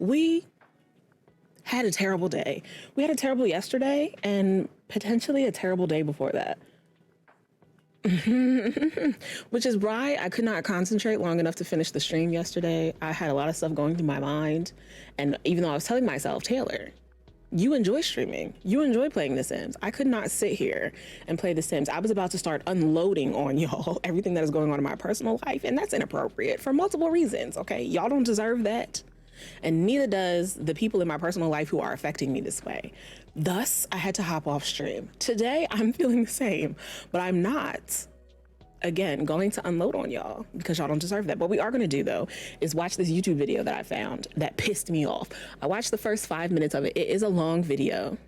we had a terrible day. We had a terrible yesterday and potentially a terrible day before that. Which is why I could not concentrate long enough to finish the stream yesterday. I had a lot of stuff going through my mind. And even though I was telling myself, Taylor, you enjoy streaming. You enjoy playing The Sims. I could not sit here and play The Sims. I was about to start unloading on y'all everything that is going on in my personal life. And that's inappropriate for multiple reasons, okay? Y'all don't deserve that. And neither does the people in my personal life who are affecting me this way. Thus, I had to hop off stream. Today, I'm feeling the same, but I'm not, again, going to unload on y'all because y'all don't deserve that. What we are going to do, though, is watch this YouTube video that I found that pissed me off. I watched the first 5 minutes of it. It is a long video,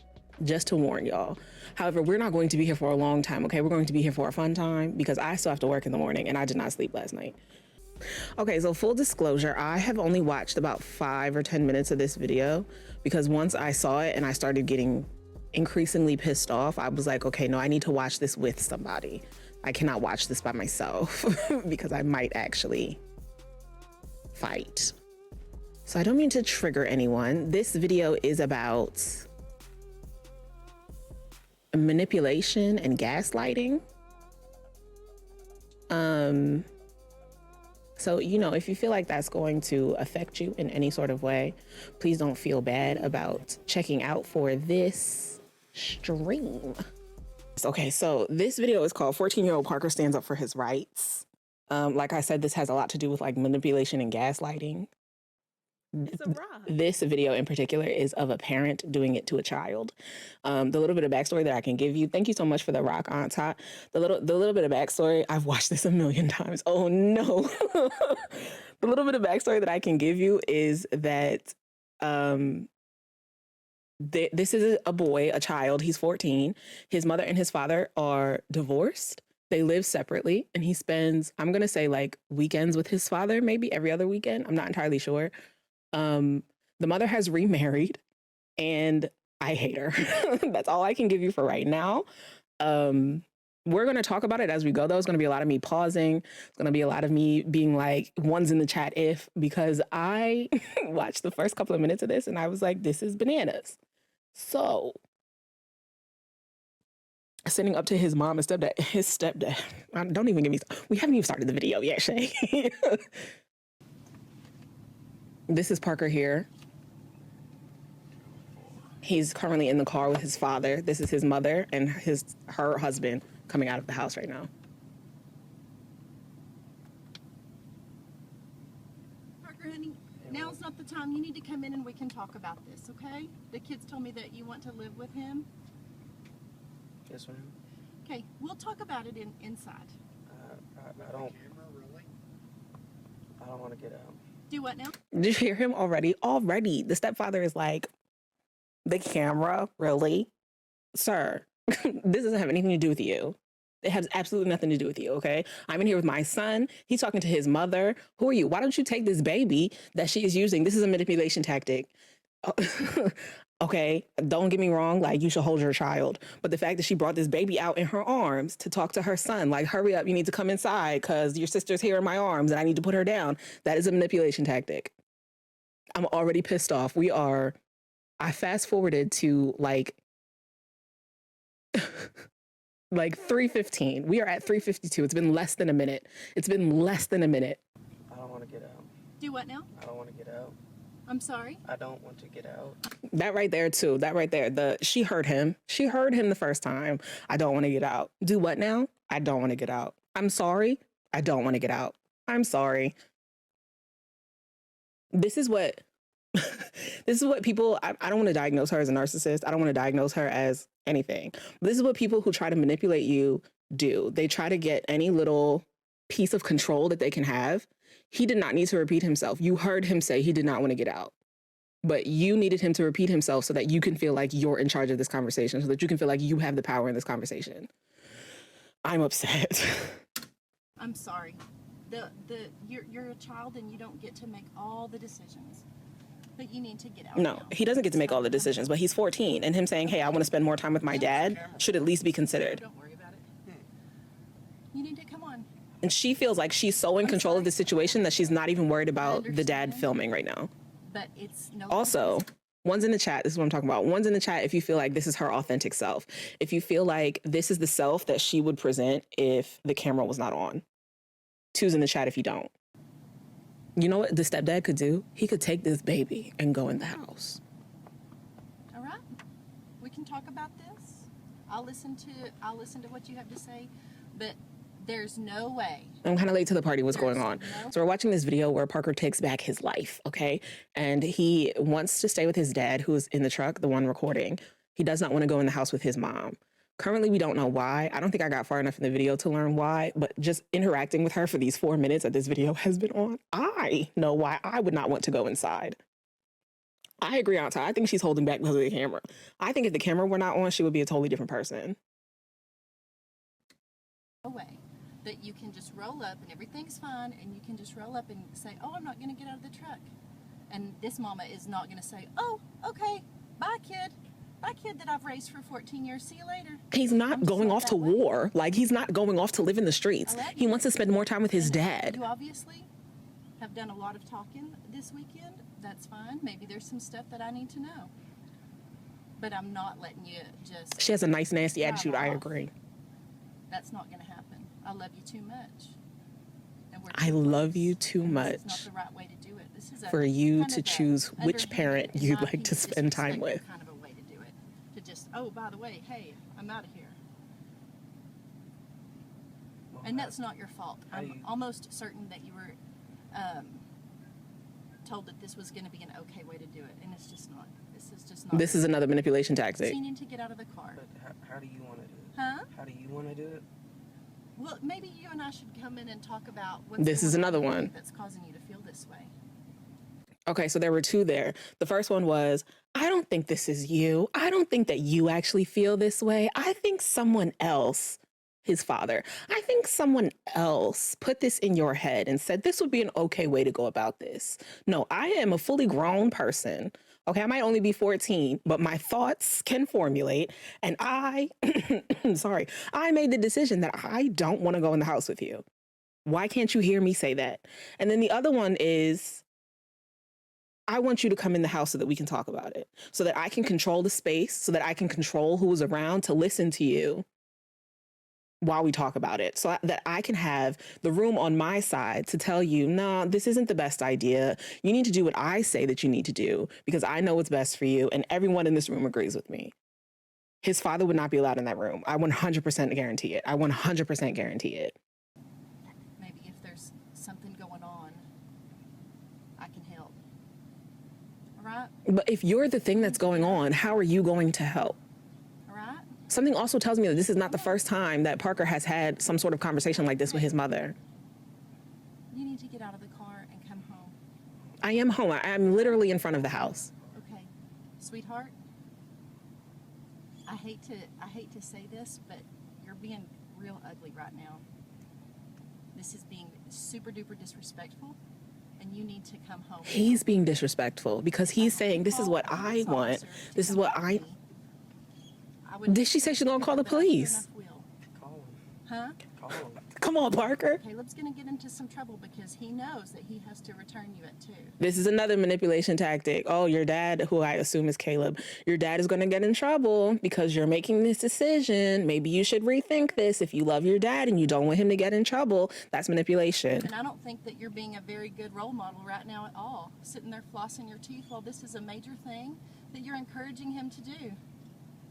just to warn y'all. However, we're not going to be here for a long time, okay? We're going to be here for a fun time because I still have to work in the morning and I did not sleep last night. Okay, so full disclosure, I have only watched about 5 or 10 minutes of this video because once I saw it and I started getting increasingly pissed off, I was like, okay, no, I need to watch this with somebody. I cannot watch this by myself because I might actually fight. So I don't mean to trigger anyone. This video is about manipulation and gaslighting. So, you know, if you feel like that's going to affect you in any sort of way, please don't feel bad about checking out for this stream. Okay, so this video is called 14-Year-Old Parker Stands Up for His Rights. Like I said, this has a lot to do with like manipulation and gaslighting. It's a rock. This video in particular is of a parent doing it to a child. The little bit of backstory that I can give you. Thank you so much for the rock, Aunt Tot. The little bit of backstory. I've watched this a million times. Oh no. The little bit of backstory that I can give you is that this is a boy, a child. He's 14. His mother and his father are divorced. They live separately, and he spends, I'm gonna say, like weekends with his father, maybe every other weekend. I'm not entirely sure. The mother has remarried and I hate her. That's all I can give you for right now. We're going to talk about it as we go, though. It's going to be a lot of me pausing. It's going to be a lot of me being like, one's in the chat if, because I watched the first couple of minutes of this and I was like, this is bananas. So sitting up to his mom and his stepdad. Don't even give me, we haven't even started the video yet, Shay. This is Parker here. He's currently in the car with his father. This is his mother and her husband coming out of the house right now. Parker, honey, now's not the time. You need to come in and we can talk about this, okay? The kids told me that you want to live with him. Yes, ma'am. Okay, we'll talk about it inside. I don't want to get out. Do what now? Did you hear him already? Already. The stepfather is like, the camera, really? Sir, this doesn't have anything to do with you. It has absolutely nothing to do with you, okay? I'm in here with my son. He's talking to his mother. Who are you? Why don't you take this baby that she is using? This is a manipulation tactic. Okay, don't get me wrong, like you should hold your child. But the fact that she brought this baby out in her arms to talk to her son, like, hurry up, you need to come inside because your sister's here in my arms and I need to put her down. That is a manipulation tactic. I'm already pissed off. I fast forwarded to like 3:15. We are at 3:52. It's been less than a minute. It's been less than a minute. I don't want to get out. Do what now? I don't want to get out. I'm sorry? I don't want to get out. That right there too. That right there. She heard him. She heard him the first time. I don't want to get out. Do what now? I don't want to get out. I'm sorry. I don't want to get out. I'm sorry. This is what people, I don't want to diagnose her as a narcissist. I don't want to diagnose her as anything. But this is what people who try to manipulate you do. They try to get any little piece of control that they can have. He did not need to repeat himself. You heard him say he did not want to get out. But you needed him to repeat himself so that you can feel like you're in charge of this conversation, so that you can feel like you have the power in this conversation. I'm upset. I'm sorry. You're a child and you don't get to make all the decisions. But you need to get out. No, now. he doesn't get to make all the decisions, but he's 14, and him saying, hey, I want to spend more time with my dad should at least be considered. Don't worry about it. You need to come on. And she feels like she's so in control of the situation that she's not even worried about the dad filming right now. but it's no. Also, one's in the chat. This is what I'm talking about. One's in the chat if you feel like this is her authentic self. If you feel like this is the self that she would present if the camera was not on. Two's in the chat if you don't. You know what the stepdad could do? He could take this baby and go in the house. All right, we can talk about this. I'll listen to what you have to say, but there's no way. I'm kind of late to the party. What's There's going on? no- So we're watching this video where Parker takes back his life, okay? And he wants to stay with his dad, who is in the truck, the one recording. He does not want to go in the house with his mom. Currently, we don't know why. I don't think I got far enough in the video to learn why, but just interacting with her for these 4 minutes that this video has been on, I know why I would not want to go inside. I agree, Auntie. I think she's holding back because of the camera. I think if the camera were not on, she would be a totally different person. No way that you can just roll up and everything's fine, and you can just roll up and say, "Oh, I'm not going to get out of the truck," and this mama is not going to say, "Oh, okay, bye, kid." Bye, kid that I've raised for 14 years. See you later. He's I'm not just going not off to that way. war. Like, he's not going off to live in the streets. I love He you. wants to spend more time with his And dad. You obviously have done a lot of talking this weekend. That's fine. Maybe there's some stuff that I need to know. But I'm not letting you just... She has a nice, nasty drive attitude. I off. agree. That's not going to happen. I love you too much. And we're I too love close. you too And much This is not the right way to do it. This is a for you kind to of a choose which underhanded, parent in you'd my like to opinion, spend time disrespectful with. kind of a way to do it. To just, oh, by the way, hey, I'm out of here. Well, And that's not your fault. how do I'm you- almost certain that you were told that this was going to be an okay way to do it, and it's just not. This is just not. This is another manipulation So tactic. you need to get out of the car. But how do you want to do it? Huh? How do you want to do it? Well, maybe you and I should come in and talk about what's This is going another on one. that's causing you to feel this way. Okay, so there were two there. The first one was, I don't think this is you. I don't think that you actually feel this way. I think someone else, his father, I think someone else put this in your head and said this would be an okay way to go about this. No, I am a fully grown person. Okay, I might only be 14, but my thoughts can formulate. And I, sorry, I made the decision that I don't want to go in the house with you. Why can't you hear me say that? And then the other one is, I want you to come in the house so that we can talk about it, so that I can control the space, so that I can control who is around to listen to you while we talk about it, so that I can have the room on my side to tell you, no, this isn't the best idea. You need to do what I say that you need to do because I know what's best for you. And everyone in this room agrees with me. His father would not be allowed in that room. I 100% guarantee it. I 100% guarantee it. Maybe if there's something going on, I can help. All right? But if you're the thing that's going on, how are you going to help? All right? Something also tells me that this is not the first time that Parker has had some sort of conversation like this with his mother. You need to get out of the car and come home. I am home. I'm literally in front of the house. Okay, sweetheart. I hate to say this, but you're being real ugly right now. This is being super duper disrespectful, and you need to come home. He's being disrespectful because he's saying, this is what I want. This is what I... Did she say she's gonna call the police? Call him. Huh? Call him. Come on, Parker. Caleb's gonna get into some trouble because he knows that he has to return you at 2. This is another manipulation tactic. Oh, your dad, who I assume is Caleb, your dad is going to get in trouble because you're making this decision. Maybe you should rethink this. If you love your dad and you don't want him to get in trouble, that's manipulation. And I don't think that you're being a very good role model right now at all. Sitting there flossing your teeth while this is a major thing that you're encouraging him to do.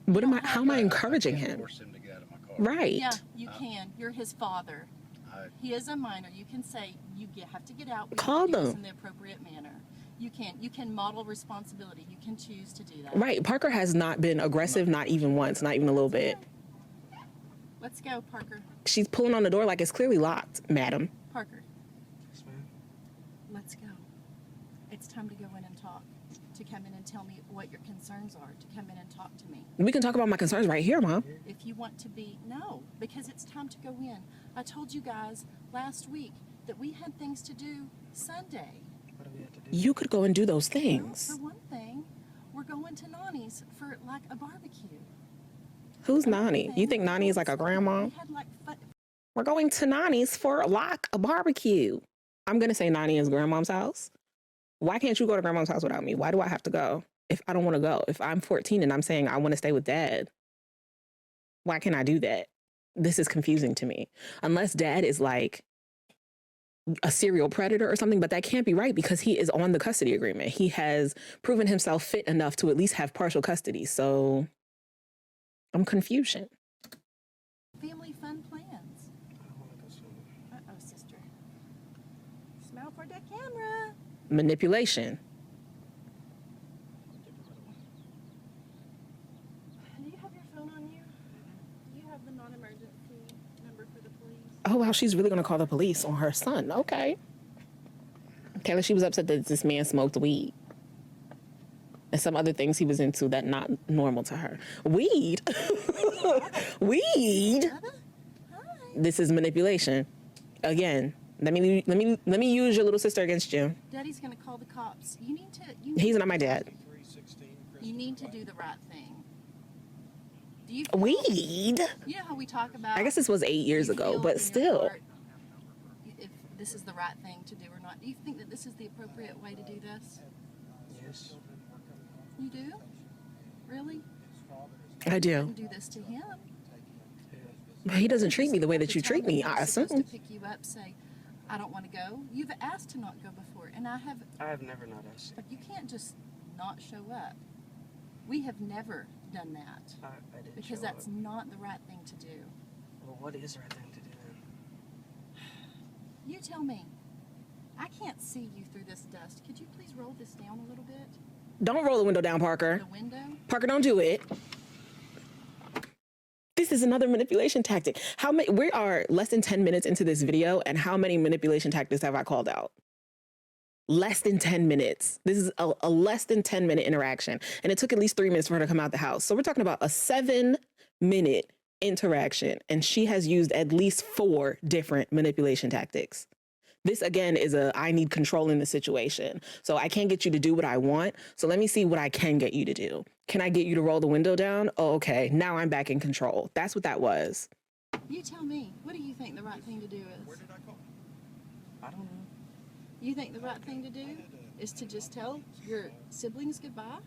What am I? How am I encouraging I can't him? force him to get out of my car. Right. Yeah, you can. You're his father. I, He is a minor. You can say have to get out. We Call have to do this them. in the appropriate manner. You can model responsibility. You can choose to do that. Right. Parker has not been aggressive, not even once, not even a little bit. Let's go, Parker. She's pulling on the door like it's clearly locked, madam. Parker, Yes, ma'am. let's go. It's time to go in and talk. To come in and tell me what your concerns are. To come in and talk to me. We can talk about my concerns right here, Mom. If you want to be, no, because it's time to go in. I told you guys last week that we had things to do Sunday. What do we have to do? You could go and do those Well, things. for one thing, we're going to Nani's for like a barbecue. Who's Another Nani? You thing, think Nani is like a grandma? We had like We're going to Nani's for like a barbecue. I'm going to say Nani is grandmom's house. Why can't you go to grandma's house without me? Why do I have to go if I don't want to go? If I'm 14 and I'm saying I want to stay with dad, why can't I do that? This is confusing to me. Unless dad is like a serial predator or something, but that can't be right because he is on the custody agreement. He has proven himself fit enough to at least have partial custody. So I'm confusion. Family fun plans. I don't want to go swimming. Uh-oh, sister. Smile for the camera. Manipulation. Do you have your phone on you? Do you have the non-emergency number for the police? Oh, wow, she's really going to call the police on her son. Okay. Taylor, she was upset that this man smoked weed. And some other things he was into that not normal to her. Weed? Weed? Hi. This is manipulation. Again, let me use your little sister against you. Daddy's gonna call the cops. You need to. He's not my dad. You need to do the right thing. Do you? Weed? You know how we talk about. I guess this was 8 years you ago, feel in but your still. heart if this is the right thing to do or not. Do you think that this is the appropriate way to do this? Yes. You do? Really? I You do. wouldn't do this to him. But he doesn't treat me the way that you Every treat me, time I he's supposed assume. to pick you up, say, I don't want to go. You've asked to not go before, and I have. I have never not asked. You can't just not show up. We have never done that I didn't because show that's up. not the right thing to do. Well, what is the right thing to do then? You tell me. I can't see you through this dust. Could you please roll this down a little bit? Don't roll the window down, Parker. The window? Parker, don't do it. This is another manipulation tactic. How many? We are less than 10 minutes into this video, and how many manipulation tactics have I called out? Less than 10 minutes. This is a less than 10-minute interaction, and it took at least 3 minutes for her to come out the house. So we're talking about a 7-minute interaction, and she has used at least 4 different manipulation tactics. This, again, is I need control in the situation. So I can't get you to do what I want. So let me see what I can get you to do. Can I get you to roll the window down? Oh, okay. Now I'm back in control. That's what that was. You tell me. What do you think the right thing to do is? I don't know. You think the right thing to do is to just tell your siblings goodbye?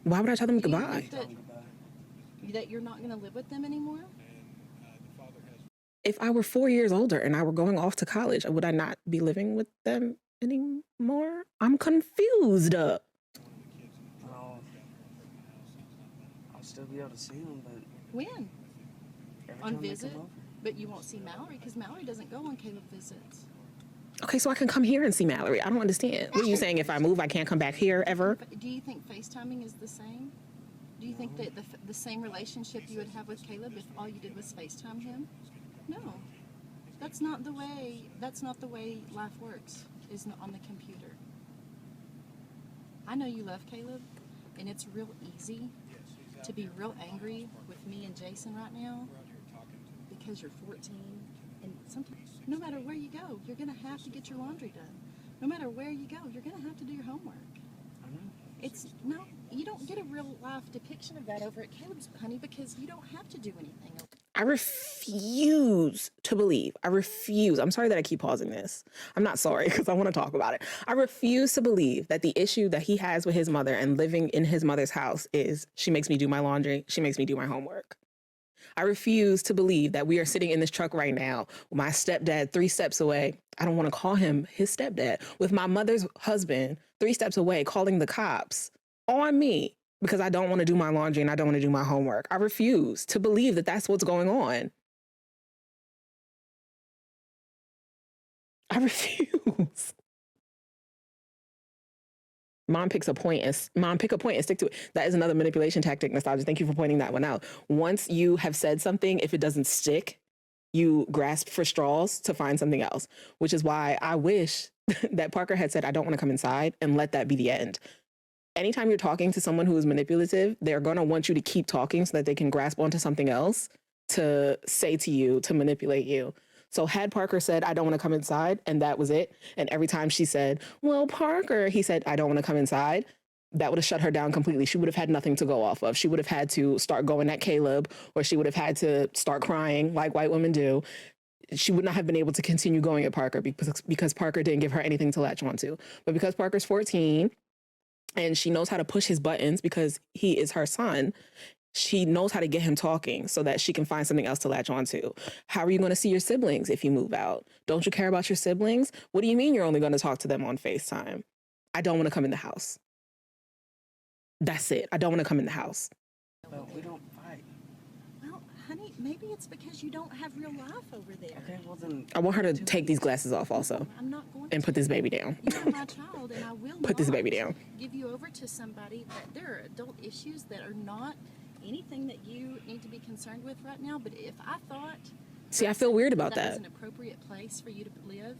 Why would I tell them Do you goodbye? think that you're not going to live with them anymore? If I were 4 years older and I were going off to college, would I not be living with them anymore? I'm confused. Well, I'll still be able to see them, but When? every On time they visit? come over. But you won't see Mallory because Mallory doesn't go on Caleb visits. Okay, so I can come here and see Mallory. I don't understand. What are you saying? If I move, I can't come back here ever? Do you think FaceTiming is the same? Do you think that the same relationship you would have with Caleb if all you did was FaceTime him? No. That's not the way life works, is on the computer. I know you love Caleb, and it's real easy to be real angry with me and Jason right now because you're 14, and sometimes, no matter where you go, you're going to have to get your laundry done. No matter where you go, you're going to have to do your homework. I know. No, you don't get a real life depiction of that over at Caleb's, honey, because you don't have to do anything. I refuse to believe. I'm sorry that I keep pausing this. I'm not sorry because I want to talk about it. I refuse to believe that the issue that he has with his mother and living in his mother's house is she makes me do my laundry. She makes me do my homework. I refuse to believe that we are sitting in this truck right now with my stepdad 3 steps away. I don't want to call him his stepdad. With my mother's husband 3 steps away calling the cops on me because I don't want to do my laundry and I don't want to do my homework. I refuse to believe that that's what's going on. I refuse. Pick a point and stick to it. That is another manipulation tactic, Nostalgia. Thank you for pointing that one out. Once you have said something, if it doesn't stick, you grasp for straws to find something else, which is why I wish that Parker had said, I don't want to come inside, and let that be the end. Anytime you're talking to someone who is manipulative, they're going to want you to keep talking so that they can grasp onto something else to say to you, to manipulate you. So had Parker said, I don't want to come inside, and that was it, and every time she said, well, Parker, he said, I don't want to come inside, that would have shut her down completely. She would have had nothing to go off of. She would have had to start going at Caleb, or she would have had to start crying like white women do. she would not have been able to continue going at Parker because Parker didn't give her anything to latch onto. But because Parker's 14 and she knows how to push his buttons because he is her son, she knows how to get him talking so that she can find something else to latch onto. How are you going to see your siblings if you move out? Don't you care about your siblings? What do you mean you're only going to talk to them on FaceTime? I don't want to come in the house. That's it. I don't want to come in the house. But we don't fight. Well, honey, maybe it's because you don't have real life over there. Okay, well then. I want her to take these glasses off also I'm not going and to. put this baby down. You are my child, and I will Put this not baby down. give you over to somebody that there are adult issues that are not anything that you need to be concerned with right now. But if I thought, See, I feel weird about that that. was an appropriate place for you to live,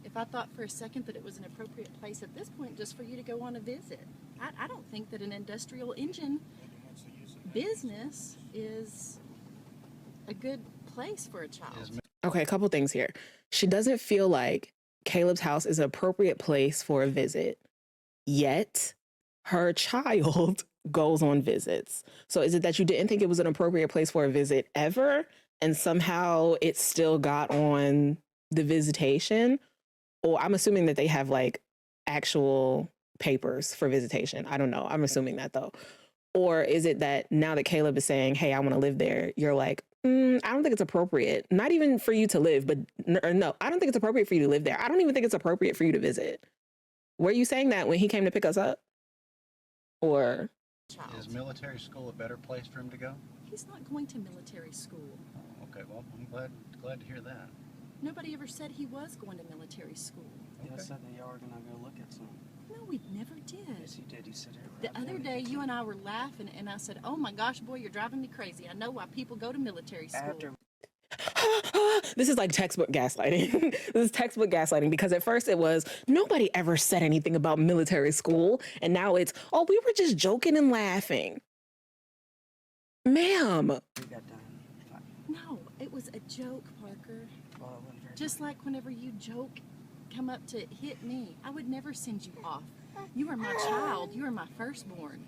if I thought for a second that it was an appropriate place at this point just for you to go on a visit, I don't think that an industrial engine business is a good place for a child. Okay, a couple things here. She doesn't feel like Caleb's house is an appropriate place for a visit, yet her child goes on visits. So is it that you didn't think it was an appropriate place for a visit ever, and somehow it still got on the visitation? Or I'm assuming that they have like actual papers for visitation. I don't know. I'm assuming that though. Or is it that now that Caleb is saying, hey, I want to live there, you're like, I don't think it's appropriate. Not even for you to live, but no, I don't think it's appropriate for you to live there. I don't even think it's appropriate for you to visit. Were you saying that when he came to pick us up? Or Is military school a better place for him to go? He's not going to military school. Oh, okay, well, I'm glad to hear that. Nobody ever said he was going to military school. You Okay. said that y'all were gonna go look at some. No, we never did. Yes, you did. You said it. The other day, you and I were laughing, and I said, "Oh my gosh, boy, you're driving me crazy. I know why people go to military school." After this is like textbook gaslighting. This is textbook gaslighting because at first it was nobody ever said anything about military school. And now it's, oh, we were just joking and laughing. Ma'am. we got done. Like, No, it was a joke, Parker. well, it wasn't very Just like whenever you joke, come up to hit me, I would never send you off. You are my child. You are my firstborn.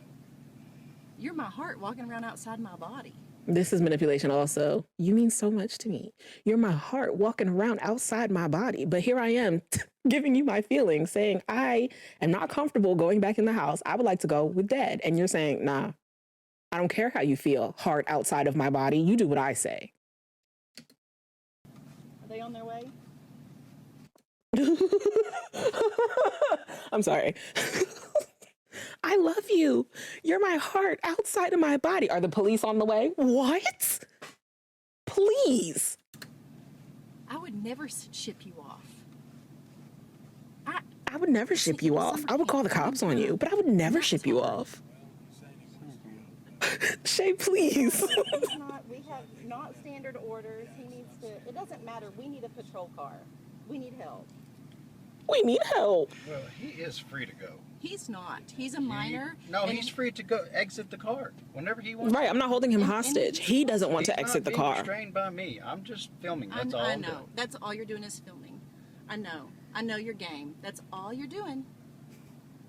You're my heart walking around outside my body. This is manipulation also. You mean so much to me. You're my heart walking around outside my body. But here I am giving you my feelings, saying I am not comfortable going back in the house. I would like to go with Dad. And you're saying, nah, I don't care how you feel, heart outside of my body. You do what I say. Are they on their way? I'm sorry. I love you. You're my heart outside of my body. Are the police on the way? What? Please. I would never ship you off. I would never ship you off. I would call the cops on you, but I would never ship you off. Shay, please. He's not, we have not standard orders. He needs to, it doesn't matter. We need a patrol car. We need help. We need help. Well, he is free to go. He's not. He's a minor. No, and he's free to go exit the car whenever he wants. Right, I'm not holding him And- hostage. and He doesn't want He's to exit the not being car. restrained by me. I'm just filming. That's all I I'm know. doing. That's all you're doing is filming. I know. I know your game. That's all you're doing.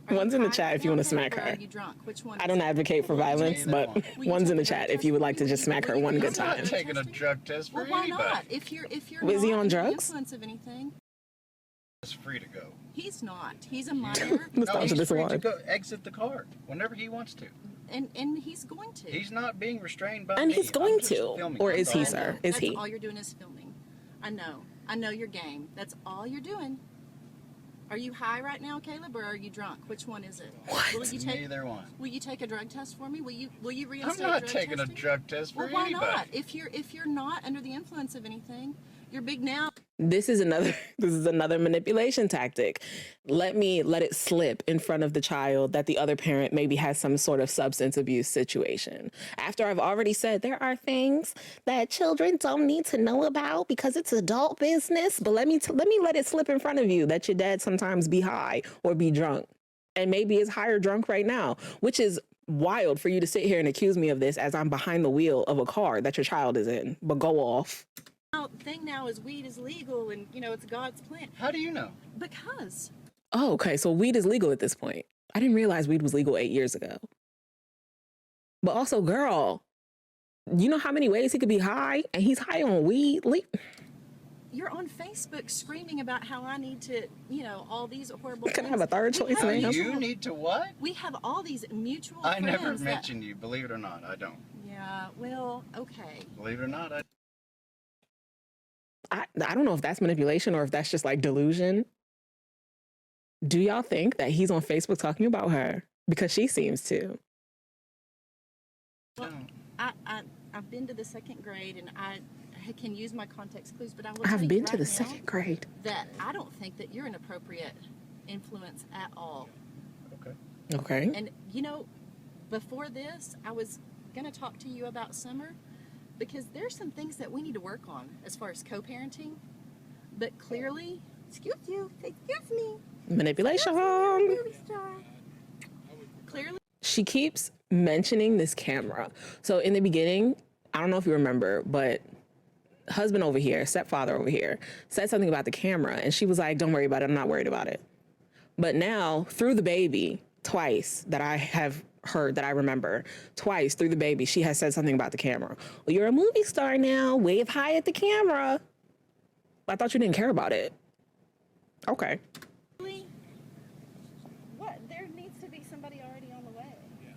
Are One's you in the high chat if you now, want to Caleb, smack or her. Are you drunk? Which one? I is don't it? advocate for violence, either but one. Will you one's take in the a drug chat if test you would for like to me? just smack her Will you one take good a I'm drug not time. taking a test? drug test for Well, why anybody. not? If you're Was he not on under the drugs? influence of anything, He's free to go. he's not. He's a minor, No, Nostalgia he's free to disorder. go exit the car whenever he wants to. and he's going to. He's not being restrained by And me. he's going I'm just to. filming. Or That's is all he, I'm sir? doing. Is That's he? all you're doing is filming. I know. I know your game. That's all you're doing. Are you high right now, Caleb, or are you drunk? Which one is it? What? Will you take Neither one. Will you take a drug test for me? Will you I'm reinstate not drug taking a testing? drug test for Well, why anybody. not? If you're not under the influence of anything, you're big now. This is another manipulation tactic. Let it slip in front of the child that the other parent maybe has some sort of substance abuse situation. After I've already said there are things that children don't need to know about because it's adult business, but let me let it slip in front of you that your dad sometimes be high or be drunk. And maybe is high or drunk right now, which is wild for you to sit here and accuse me of this as I'm behind the wheel of a car that your child is in. But go off. The thing now is weed is legal, and it's God's plan. How do you know? Because Oh, okay. So weed is legal at this point. I didn't realize weed was legal 8 years ago. But also, girl, you know how many ways he could be high, and he's high on weed? you're on Facebook screaming about how I need to, all these horrible Can I things. have a third We choice, have ma'am? mutual- You need to what? We have all these mutual I friends. never that- mentioned you, believe it or not. I don't. Yeah, well, okay. Believe it or not, I don't know if that's manipulation or if that's just like delusion. Do y'all think that he's on Facebook talking about her? Because she seems to. Well, don't. I've been to the second grade, and I can use my context clues, but I will I've tell you been to right the now second grade. that I don't think that you're an appropriate influence at all. Okay. Okay. And before this, I was going to talk to you about Summer because there's some things that we need to work on as far as co-parenting. But clearly, excuse me, Manipulation. movie star. Clearly, She keeps mentioning this camera. So in the beginning, I don't know if you remember, but husband over here, stepfather over here, said something about the camera. And she was like, don't worry about it. I'm not worried about it. But now, through the baby, twice that I have heard, that I remember, twice through the baby, she has said something about the camera. Well, you're a movie star now. Wave high at the camera. I thought you didn't care about it. Okay. what? There needs to be somebody already on the way.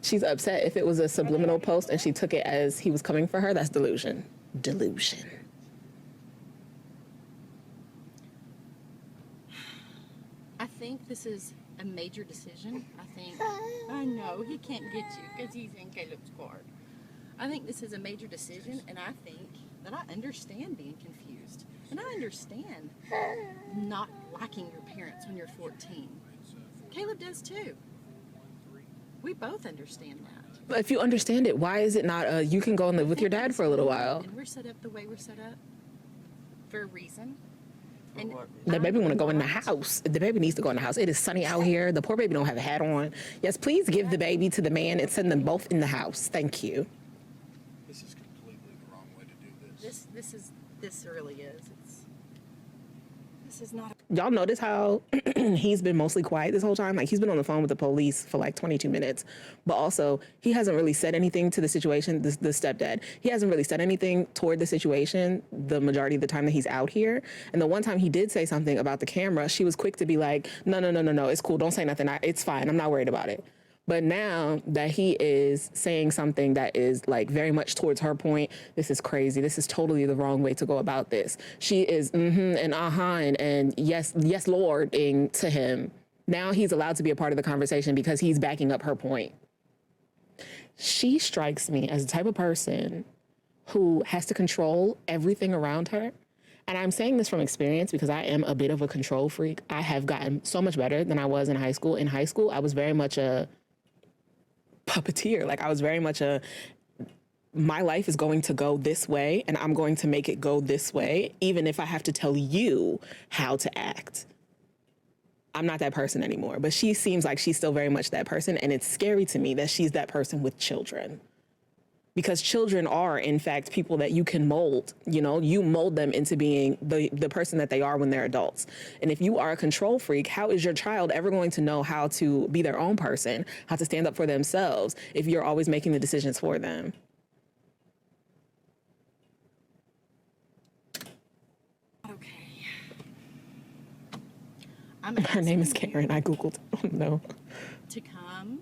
She's upset. If it was a subliminal post and she took it as he was coming for her, that's delusion. Delusion. I think this is a major decision. I know he can't get you because he's in Caleb's car. I think this is a major decision, and I think that I understand being confused. And I understand not liking your parents when you're 14. Caleb does too. We both understand that. But if you understand it, why is it not you can go and live with your dad for a little while? And we're set up the way we're set up for a reason. And what The baby want to go in the I'm house. The baby needs to go in the house. It is sunny out here. The poor baby don't have a hat on. Yes, please give the baby to the man and send them both in the house. Thank you. This is completely the wrong way to do this. This really is. This is not. Y'all notice how he's been mostly quiet this whole time? Like, he's been on the phone with the police for like 22 minutes. But also, he hasn't really said anything to the situation, the stepdad. He hasn't really said anything toward the situation the majority of the time that he's out here. And the one time he did say something about the camera, she was quick to be like, no, it's cool. Don't say nothing. It's fine. I'm not worried about it. But now that he is saying something that is like very much towards her point, this is crazy. This is totally the wrong way to go about this. She is and and yes, Lording to him. Now he's allowed to be a part of the conversation because he's backing up her point. She strikes me as the type of person who has to control everything around her. And I'm saying this from experience because I am a bit of a control freak. I have gotten so much better than I was in high school. In high school, I was very much a puppeteer. Like, I was very much my life is going to go this way and I'm going to make it go this way, even if I have to tell you how to act. I'm not that person anymore, but she seems like she's still very much that person. And it's scary to me that she's that person with children. Because children are, in fact, people that you can mold. You mold them into being the person that they are when they're adults. And if you are a control freak, how is your child ever going to know how to be their own person, how to stand up for themselves, if you're always making the decisions for them? Okay. Her name is Karen. I Googled. Oh, no. To come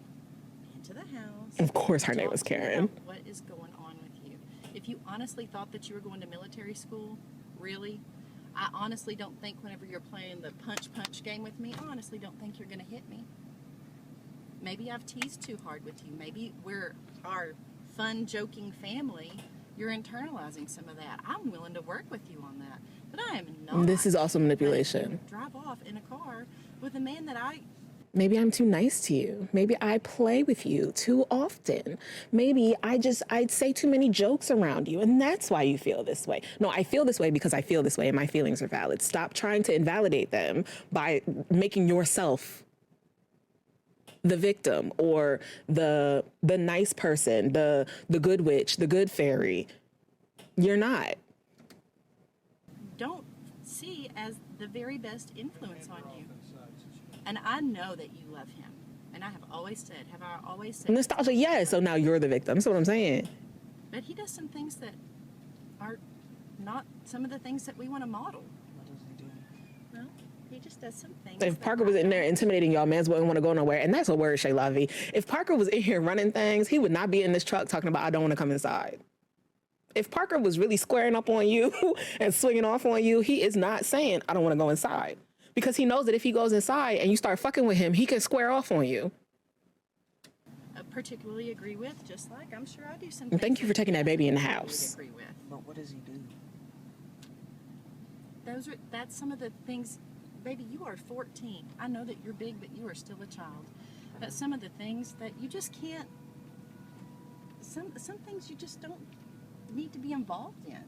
into the house. Of course her name talk was to me Karen. about what is going on with you? If you honestly thought that you were going to military school, really? I honestly don't think whenever you're playing the punch game with me, I honestly don't think you're going to hit me. Maybe I've teased too hard with you. Maybe we're our fun, joking family. You're internalizing some of that. I'm willing to work with you on that. But I am not. This is also manipulation. Drive off in a car with a man that Maybe I'm too nice to you. Maybe I play with you too often. Maybe I'd say too many jokes around you, and that's why you feel this way. No, I feel this way because I feel this way, and my feelings are valid. Stop trying to invalidate them by making yourself the victim or the nice person, the good witch, the good fairy. You're not. don't see as the very best influence on you. And I know that you love him. And I have always said, Nostalgia, yes. So now you're the victim. That's what I'm saying. But he does some things that are not some of the things that we want to model. He just does some things. If that Parker was in there intimidating y'all, mans wouldn't want to go nowhere. And that's a word, Shay Lavi. If Parker was in here running things, he would not be in this truck talking about, I don't want to come inside. If Parker was really squaring up on you and swinging off on you, he is not saying, I don't want to go inside. Because he knows that if he goes inside and you start fucking with him, he can square off on you. particularly agree with, just like I'm sure I do some And thank things you for taking that baby in the I house. agree with. But what does he do? That's some of the things. Baby, you are 14. I know that you're big, but you are still a child. But some of the things that you just can't. Some things you just don't need to be involved in.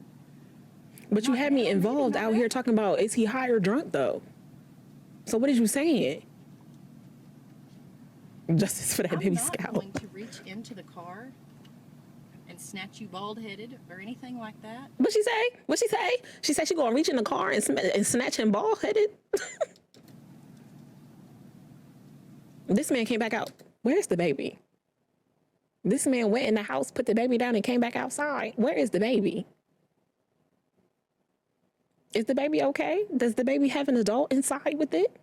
But you Not had me now, maybe involved not out here ever. talking about, is he high or drunk though? So what is you saying? Justice for that I'm baby not scout. going to reach into the car and snatch you bald-headed or anything like that. What she say? What she say? She said she gonna reach in the car and snatch him bald headed. This man came back out. Where's the baby? This man went in the house, put the baby down, and came back outside. Where is the baby? Is the baby okay? Does the baby have an adult inside with it?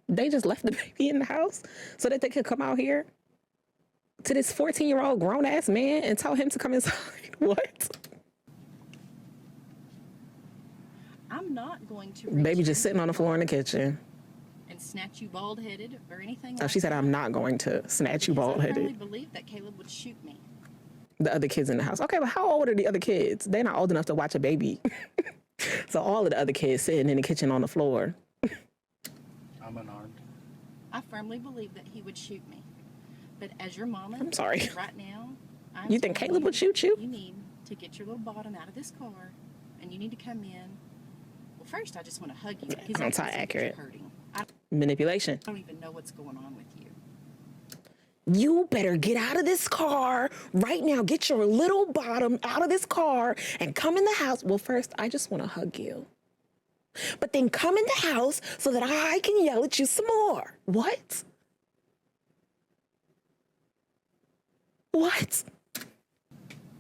They just left the baby in the house so that they could come out here to this 14-year-old grown-ass man and tell him to come inside. What? I'm not going to Baby reach just sitting on the floor in the kitchen. and snatch you bald-headed or anything Oh, like she said, that. I'm not going to snatch you Because I bald firmly headed. believe that Caleb would shoot me. The other kids in the house. Okay, but how old are the other kids? They're not old enough to watch a baby. So all of the other kids sitting in the kitchen on the floor. I'm unarmed. I firmly believe that he would shoot me. But as your mama, I'm sorry. right now, I'm You think telling Caleb would shoot you? You need to get your little bottom out of this car, and you need to come in. Well, first, I just want to hug you. Because That's I not can see that accurate. you're hurting. I Manipulation. don't even know what's going on with you. You better get out of this car right now. Get your little bottom out of this car and come in the house. Well, first, I just want to hug you. But then come in the house so that I can yell at you some more. What? What?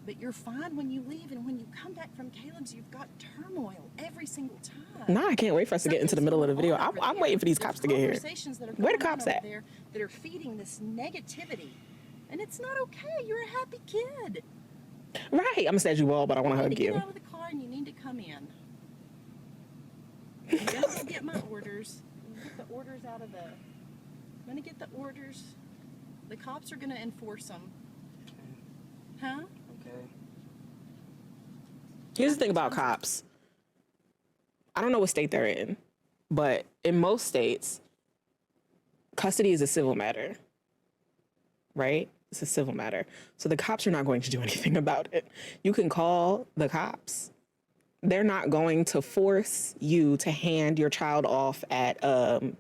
But you're fine when you leave, and when you come back from Caleb's, you've got turmoil every single time. Now I can't wait for us to get into the middle of the video. I'm waiting for these cops to get here. Conversations that are Where the going on cops over at? there that are feeding this negativity, and it's not okay. You're a happy kid. Right. I'm gonna snatch you all, but I want to You hug need to get you. out of the car, and you need to come in. I'm gonna go get my orders. Get the orders out of the. I'm gonna get the orders. The cops are gonna enforce them. Huh? Okay. Here's the thing about cops. I don't know what state they're in, but in most states, custody is a civil matter, right? It's a civil matter. So the cops are not going to do anything about it. You can call the cops. They're not going to force you to hand your child off at a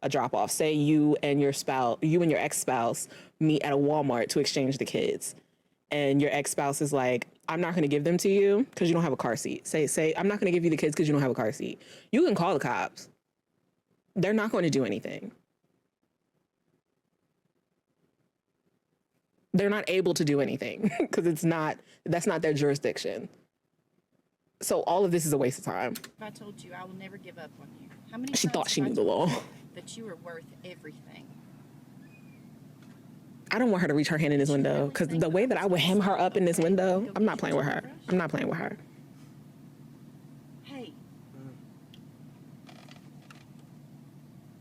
drop off. Say you and your ex-spouse meet at a Walmart to exchange the kids. And your ex-spouse is like, I'm not going to give them to you because you don't have a car seat. Say, I'm not going to give you the kids because you don't have a car seat. You can call the cops. They're not going to do anything. They're not able to do anything because that's not their jurisdiction. So all of this is a waste of time. If I told you I will never give up on you, how many She times thought she have I knew the told law. you that you are worth everything? I don't want her to reach her hand in this window because the way that I would hem her up in this window, I'm not playing with her. I'm not playing with her. Hey,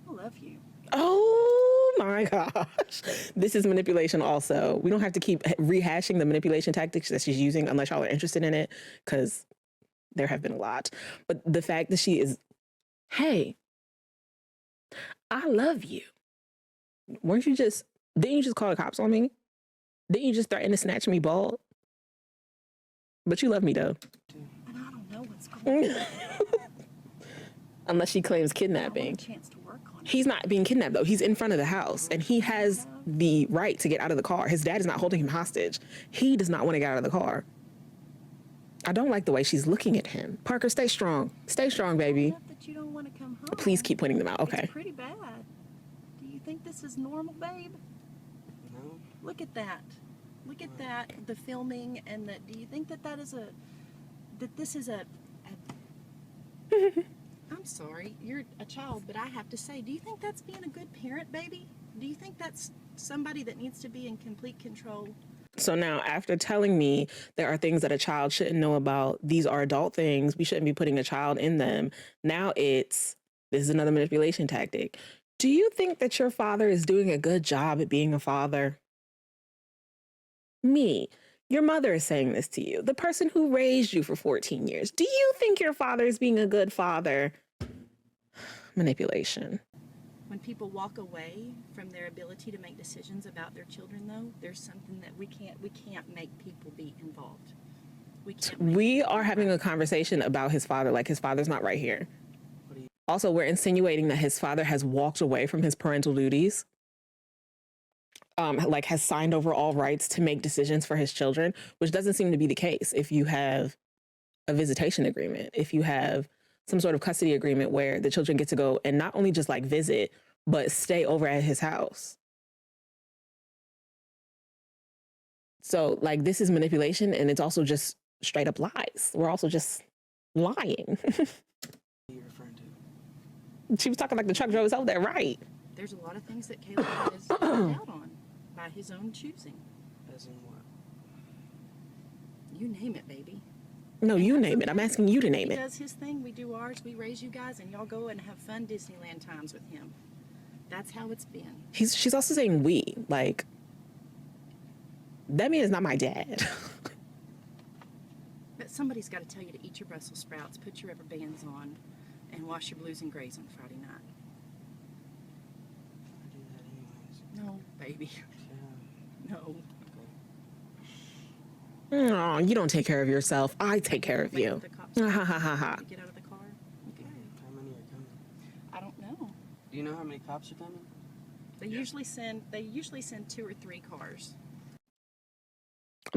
I love you. Oh my gosh. This is manipulation also. We don't have to keep rehashing the manipulation tactics that she's using unless y'all are interested in it, because there have been a lot. But the fact that she is, hey, I love you. Didn't you just call the cops on me? Didn't you just threaten to snatch me bald? But you love me though. And I don't know what's going on. Unless she claims I want a kidnapping. chance to work on it. He's not being kidnapped though. He's in front of the house and he has the right to get out of the car. His dad is not holding him hostage. He does not want to get out of the car. I don't like the way she's looking at him. Parker, stay strong. Stay strong, baby. Not that you don't want to come home. Please keep pointing them out. Okay. It's pretty bad. Do you think this is normal, babe? No. Look at that. Look at that. The filming and the. Do you think that this is a? I'm sorry, you're a child, but I have to say, do you think that's being a good parent, baby? Do you think that's somebody that needs to be in complete control? So now, after telling me there are things that a child shouldn't know about, these are adult things, we shouldn't be putting a child in them. Now this is another manipulation tactic. Do you think that your father is doing a good job at being a father? Me, your mother is saying this to you, the person who raised you for 14 years. Do you think your father is being a good father? Manipulation. When people walk away from their ability to make decisions about their children, though, there's something that we can't make people be involved. We are having a conversation about his father, like his father's not right here. Also, we're insinuating that his father has walked away from his parental duties, like has signed over all rights to make decisions for his children, which doesn't seem to be the case if you have a visitation agreement, if you have some sort of custody agreement where the children get to go and not only just like visit, but stay over at his house. So like this is manipulation, and it's also just straight up lies. We're also just lying. What are you referring to? She was talking like the truck drivers out there, right? There's a lot of things that Caleb has out on by his own choosing. As in what? You name it, baby. No, you name it. I'm asking you to name He it. does his thing, we do ours, we raise you guys, and y'all go and have fun Disneyland times with him. That's how it's been. She's also saying we, like, that man is not my dad. But somebody's got to tell you to eat your Brussels sprouts, put your rubber bands on, and wash your blues and grays on Friday night. I do that anyways. No, baby. Yeah. No. Oh, you don't take care of yourself. I take care of Wait you. for the cops Ha ha ha ha ha. to get out of the car. Okay. How many are coming? I don't know. Do you know how many cops are coming? They usually send 2 or 3 cars.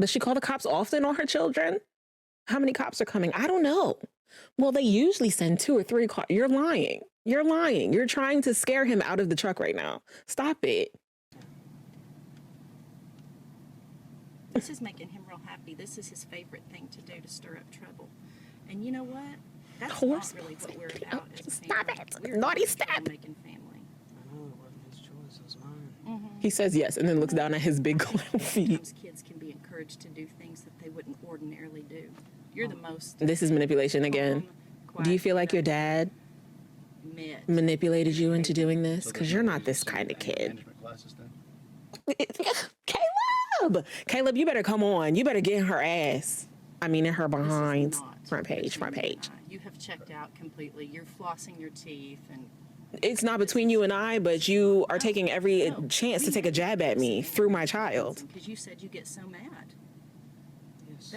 Does she call the cops often on her children? How many cops are coming? I don't know. Well, they usually send 2 or 3 cars. You're lying. You're lying. You're trying to scare him out of the truck right now. Stop it. This is making him real happy. This is his favorite thing to do, to stir up trouble. And you know what? That's Horse not really what we're about as a Stop family. it. We're Naughty not a step. troublemaking family. I know it wasn't his choice, it was mine. He says yes and then looks down at his big clown feet. Sometimes kids can be encouraged to do things that they wouldn't ordinarily do. You're the most This is manipulation again. calm, Do you feel like your quiet, dad met. manipulated you into doing this? So Because there's you're no not way this to kind of see anger kid. management classes then? Caleb! Caleb, you better come on. You better get in her ass. I mean, in her This is behind. not Front page, between front you and page. I. You have checked out completely. You're flossing your teeth and It's not between you and I, but you are taking every chance to take a jab at me through my child. because you said you get so mad. Yes.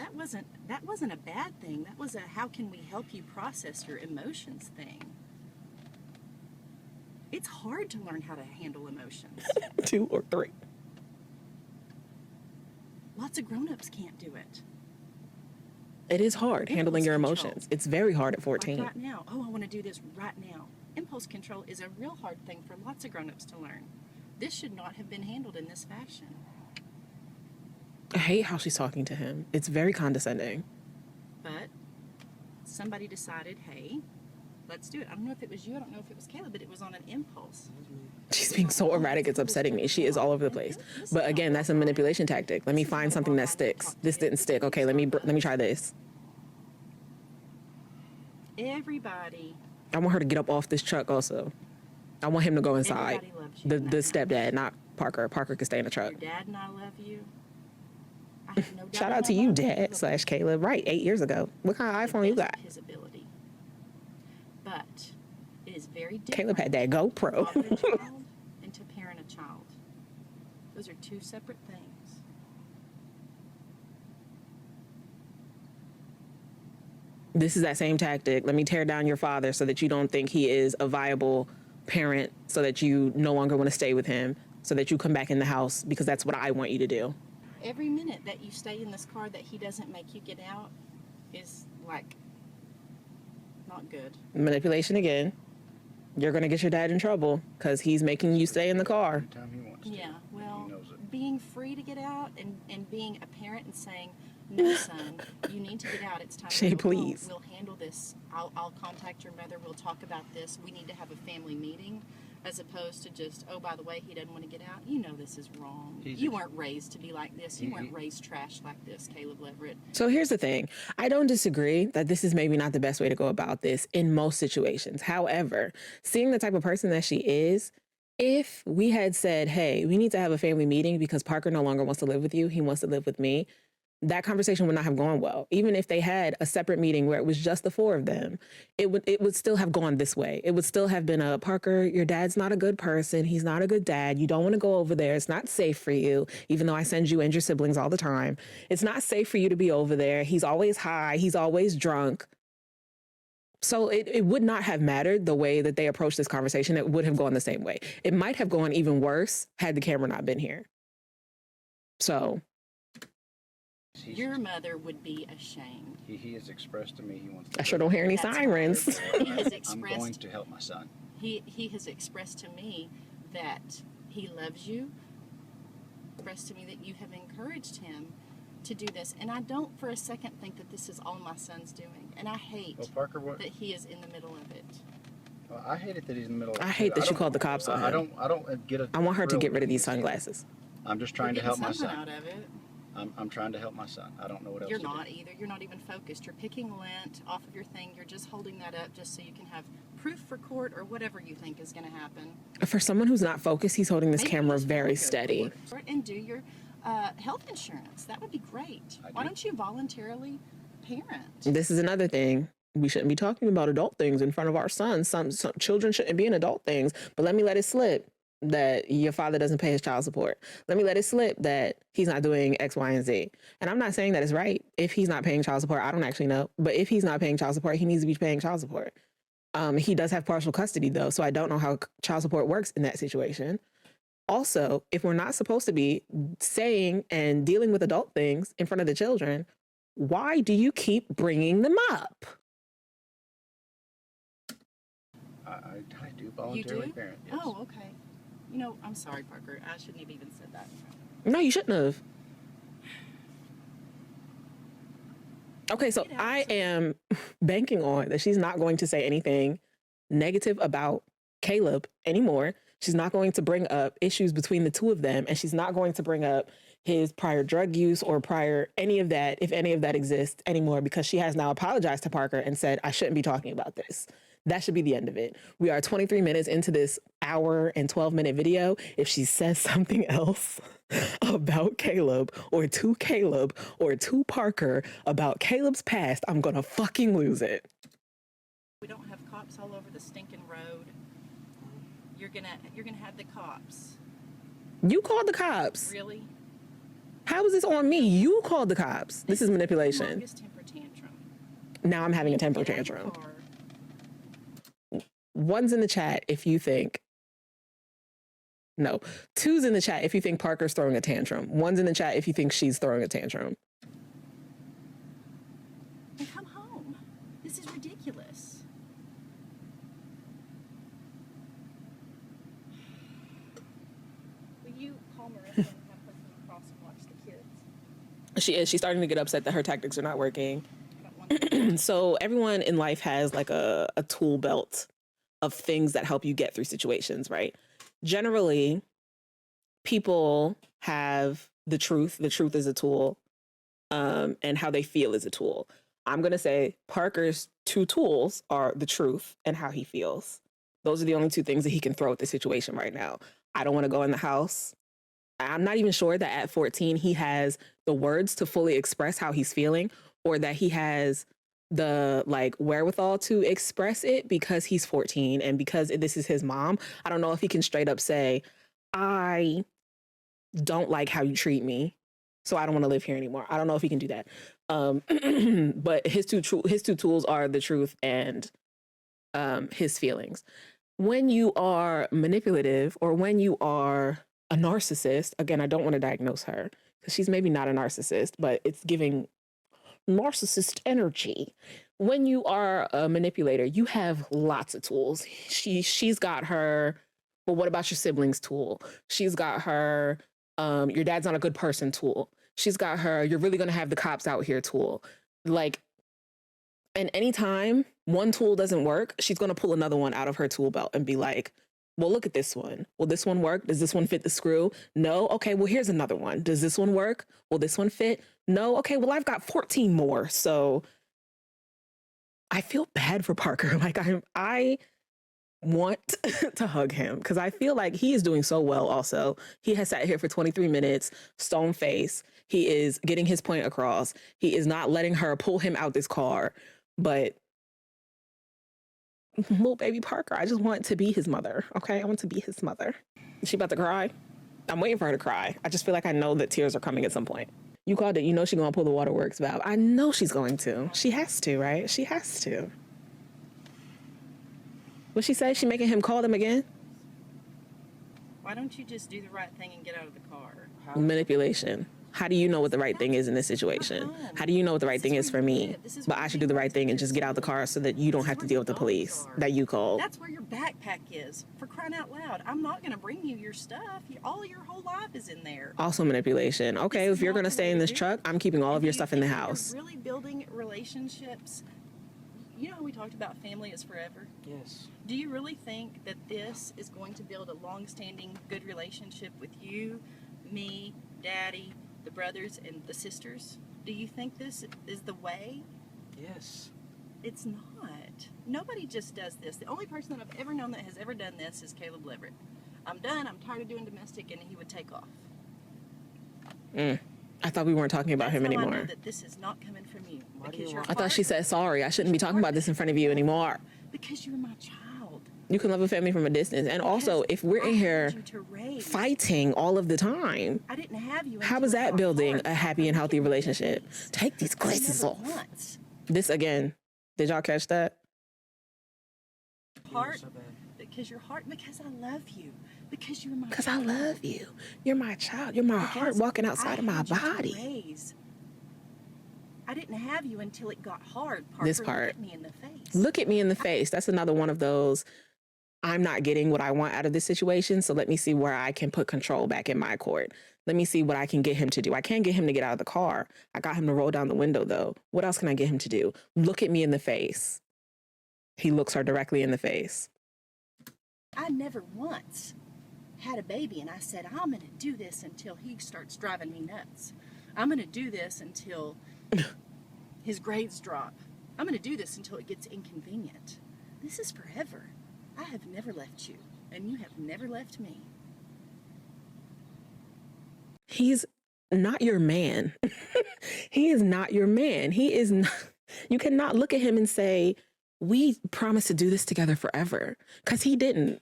That wasn't a bad thing. That was a how can we help you process your emotions thing. It's hard to learn how to handle emotions. 2 or 3. Lots of grown-ups can't do it. It is hard handling your Impulse control. emotions. It's very hard at Like 14. right now. Oh, I want to do this right now. Impulse control is a real hard thing for lots of grown-ups to learn. This should not have been handled in this fashion. I hate how she's talking to him. It's very condescending. But somebody decided, hey, let's do it. I don't know if it was you, I don't know if it was Caleb, but it was on an impulse. She's being so erratic, it's upsetting me. She is all over the place. But again, that's a manipulation tactic. Let me find something that sticks. This didn't stick. Okay, let me try this. Everybody, I want her to get up off this truck also. I want him to go inside. Everybody loves you The in that stepdad, not Parker. Parker could stay in the truck. your dad and I love you. I have no doubt Shout in out my to you, mind Dad / Caleb. Right, 8 years ago. What kind of the iPhone you best got? of his ability. But it is very different Caleb had that to GoPro. father a child and to parent a child. Those are 2 separate things. This is that same tactic. Let me tear down your father so that you don't think he is a viable parent, so that you no longer want to stay with him, so that you come back in the house because that's what I want you to do. Every minute that you stay in this car that he doesn't make you get out is like not good. Manipulation again. You're going to get your dad in trouble because he's making you stay in the car. Anytime he wants to. Yeah, well, Now, He knows it. being free to get out and being a parent and saying, no, son, you need to get out. It's time Shay, to go home. please. We'll handle this. I'll contact your mother. We'll talk about this. We need to have a family meeting, as opposed to just, oh, by the way, he doesn't want to get out. You know this is wrong. You weren't raised to be like this. You weren't raised trash like this, Caleb Leverett. So here's the thing. I don't disagree that this is maybe not the best way to go about this in most situations. However, seeing the type of person that she is, if we had said, hey, we need to have a family meeting because Parker no longer wants to live with you, he wants to live with me, that conversation would not have gone well. Even if they had a separate meeting where it was just the four of them, it would still have gone this way. It would still have been a, Parker, your dad's not a good person. He's not a good dad. You don't want to go over there. It's not safe for you, even though I send you and your siblings all the time. It's not safe for you to be over there. He's always high. He's always drunk. So it would not have mattered the way that they approached this conversation. It would have gone the same way. It might have gone even worse had the camera not been here. So Your mother would be ashamed. He has expressed to me he wants to. I sure don't hear any That's sirens. He has I'm expressed. going to help my son. He has expressed to me that he loves you. Expressed to me that you have encouraged him to do this, and I don't for a second think that this is all my son's doing. And I hate Well, Parker, what? that he is in the middle of it. Well, I hate it that he's in the middle. Of I it, hate too. that you don't- called the cops on I him. don't get it. I want her to get rid of these sunglasses. I'm just trying to You're help getting my something son. out of it. I'm trying to help my son. I don't know what else. You're to do. not either. You're not even focused. You're picking lint off of your thing. You're just holding that up just so you can have proof for court or whatever you think is going to happen. For someone who's not focused, he's holding this Maybe camera just very go to steady. court and do your health insurance. That would be great. I Why do. don't you voluntarily parent? This is another thing. We shouldn't be talking about adult things in front of our sons. Some children shouldn't be in adult things. But let me let it slip that your father doesn't pay his child support. Let me let it slip that he's not doing X, Y, and Z. And I'm not saying that it's right. If he's not paying child support, I don't actually know. But if he's not paying child support, he needs to be paying child support. He does have partial custody, though, so I don't know how child support works in that situation. Also, if we're not supposed to be saying and dealing with adult things in front of the children, why do you keep bringing them up? I do You voluntarily do? parent. Yes. Oh, okay. You know, I'm sorry, Parker. I shouldn't have even said that. No, you shouldn't have. Okay, so I am banking on that she's not going to say anything negative about Caleb anymore. She's not going to bring up issues between the two of them, and she's not going to bring up his prior drug use or prior any of that, if any of that exists anymore, because she has now apologized to Parker and said, I shouldn't be talking about this. That should be the end of it. We are 23 minutes into this hour and 12-minute video. If she says something else about Caleb or to Parker about Caleb's past, I'm gonna fucking lose it. We don't have cops all over the stinking road. You're gonna have the cops. You called the cops. Really? How is this on me? You called the cops. This is manipulation. Longest temper tantrum. Now I'm having a temper Get out of the tantrum. car. One's in the chat if you think. No, two's in the chat if you think Parker's throwing a tantrum. One's in the chat if you think she's throwing a tantrum. And come home. This is ridiculous. Will you call Marissa and have her come across and watch the kids? She is. She's starting to get upset that her tactics are not working. I don't want them. So everyone in life has like a tool belt of things that help you get through situations, right? Generally, people have the truth. The truth is a tool, and how they feel is a tool. I'm going to say Parker's two tools are the truth and how he feels. Those are the only two things that he can throw at the situation right now. I don't want to go in the house. I'm not even sure that at 14 he has the words to fully express how he's feeling, or that he has the like wherewithal to express it because he's 14 and because this is his mom. I don't know if he can straight up say, I don't like how you treat me, so I don't want to live here anymore. I don't know if he can do that. But his two tools are the truth and his feelings. When you are manipulative or when you are a narcissist, again, I don't want to diagnose her because she's maybe not a narcissist, but it's giving narcissist energy. When you are a manipulator, you have lots of tools. She's got her, well, what about your siblings tool? She's got her your dad's not a good person tool. She's got her, you're really going to have the cops out here tool. Like, and anytime one tool doesn't work, she's going to pull another one out of her tool belt and be like, well, look at this one. Will this one work? Does this one fit the screw? No. Okay, well, here's another one. Does this one work? Will this one fit? No. Okay, well, I've got 14 more. So I feel bad for Parker. Like, I want to hug him because I feel like he is doing so well also. He has sat here for 23 minutes, stone face. He is getting his point across. He is not letting her pull him out this car. But little baby Parker, I just want to be his mother, okay? I want to be his mother. Is she about to cry? I'm waiting for her to cry. I just feel like I know that tears are coming at some point. You called it. You know she's going to pull the waterworks valve. I know she's going to. She has to, right? She has to. What she say? She making him call them again? Why don't you just do the right thing and get out of the car? Manipulation. How do you know what the right thing is in this situation? How do you know what the right thing is for me? But I should do the right thing and just get out the car so that you don't have to deal with the police that you called. That's where your backpack is. For crying out loud. I'm not going to bring you your stuff. All your whole life is in there. Also manipulation. Okay, if you're going to stay in this truck, I'm keeping all of your stuff in the house. You're really building relationships. You know how we talked about family is forever? Yes. Do you really think that this is going to build a long-standing good relationship with you, me, Daddy, the brothers, and the sisters? Do you think this is the way? Yes. It's not. Nobody just does this. The only person that I've ever known that has ever done this is Caleb Leverett. I'm done. I'm tired of doing domestic, and he would take off. I thought we weren't talking about him That's how I anymore. know that this is not coming from you. Why do Because you your want- I thought she said sorry. I shouldn't be talking about this in front of you anymore. Because you're my child. You can love a family from a distance. And also, if we're in here fighting all of the time, I didn't have you. how until is it that got building hard. a happy and healthy relationship? Please. Take these glasses Never off. once. This again. Did y'all catch that? Heart, So bad. because your heart, because I love you, because you're my. Because I child. love you. You're my child. You're my heart Because walking outside I of my had you to body. raise. I didn't have you until it got hard. Parker, This look part. at me in the face. Look at me in the face. That's another one of those, I'm not getting what I want out of this situation, so let me see where I can put control back in my court. Let me see what I can get him to do. I can't get him to get out of the car. I got him to roll down the window, though. What else can I get him to do? Look at me in the face. He looks her directly in the face. I never once had a baby and I said, I'm going to do this until he starts driving me nuts. I'm going to do this until his grades drop. I'm going to do this until it gets inconvenient. This is forever. I have never left you, and you have never left me. He's not your man. He is not your man. He is not. You cannot look at him and say, we promised to do this together forever. Because he didn't.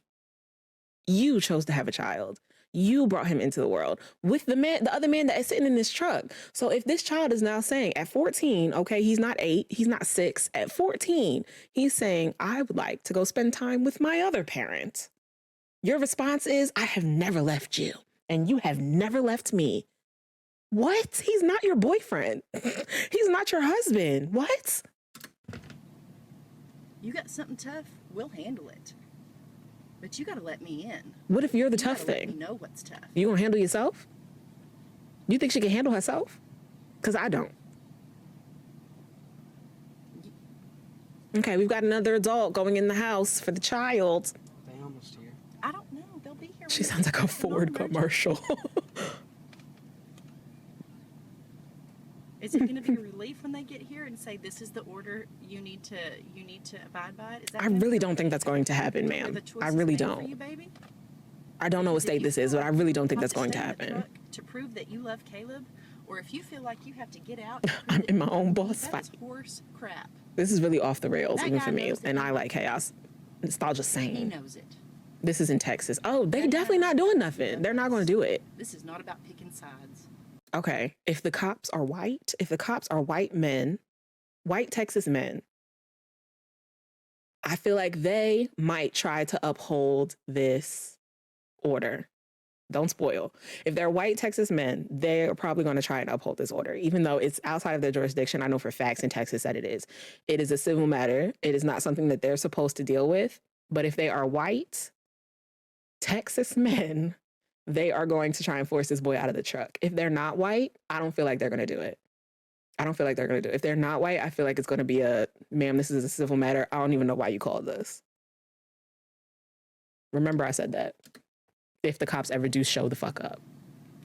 You chose to have a child. You brought him into the world with the other man that is sitting in this truck. So if this child is now saying at 14, okay, he's not 8, he's not 6, at 14, he's saying, I would like to go spend time with my other parent. Your response is, I have never left you and you have never left me. What? He's not your boyfriend. He's not your husband. What? You got something tough, we'll handle it. But you got to let me in. What if you're the You tough gotta let me thing? know what's tough. You gonna handle yourself? You think she can handle herself? Because I don't. Okay, we've got another adult going in the house for the child. They almost here. I don't know. They'll be here. She when sounds like a it's not Ford emergency. commercial. Is it going to be a relief when they get here and say this is the order you need to abide by? Is that I gonna be really a don't think relief? that's going to happen, Where ma'am. the choice I is really made for don't. you, baby? I don't know what If state you this is, feel but I like really don't think you that's have going to stay in the happen. truck to prove that you love Caleb, or if you feel like you have to get out, and prove I'm that in you my love own me, boss that fight. is horse crap. This is really off the rails, That even guy for me, knows that and he I like knows it. chaos. It's all just He saying. knows it. This is in Texas. Oh, they That definitely guy not doing knows nothing. it. They're not going to do it. This is not about picking sides. Okay, if the cops are white, men, white Texas men, I feel like they might try to uphold this order. Don't spoil. If they're white Texas men, they're probably going to try and uphold this order, even though it's outside of their jurisdiction. I know for facts in Texas that it is. It is a civil matter. It is not something that they're supposed to deal with. But if they are white Texas men, they are going to try and force this boy out of the truck. If they're not white, I don't feel like they're going to do it. I don't feel like they're going to do it. If they're not white, I feel like it's going to be a, ma'am, this is a civil matter. I don't even know why you called this. Remember I said that. If the cops ever do show the fuck up.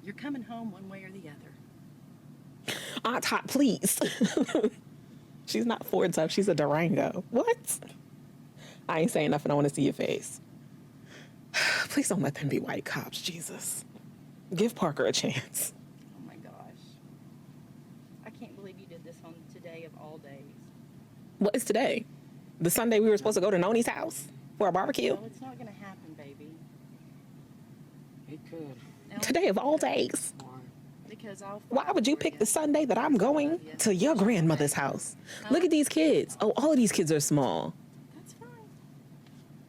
You're coming home one way or the other. Aunt Tot, please. She's not Ford tough. She's a Durango. What? I ain't saying nothing. I want to see your face. Please don't let them be white cops, Jesus. Give Parker a chance. Oh my gosh. I can't believe you did this on today of all days. What is today? The Sunday we were supposed to go to Noni's house for a barbecue? No, it's not going to happen, baby. It could. No, Today of all days. Why? Because I'll Why would you for pick the Sunday that I'm going to your grandmother's house? Look at these kids. Oh, all of these kids are small. That's fine.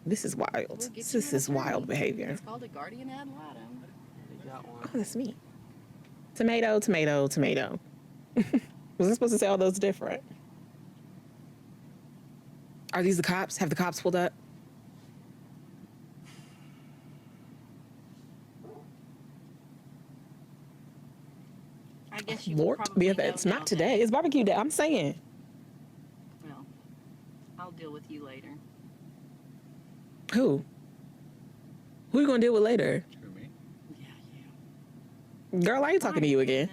This is wild. We'll get you This an is wild attorney. behavior. It's called a guardian ad litem. They got one. Oh, that's me. Tomato, tomato, tomato. Was I supposed to say all those different? Are these the cops? Have the cops pulled up? I guess you will Lord, probably know BFFs. now Not today. It's barbecue day. I'm saying. Well, I'll deal with you later. Who? Who you gonna deal with later? Who, me? Yeah, you. Girl, I ain't talking to you again.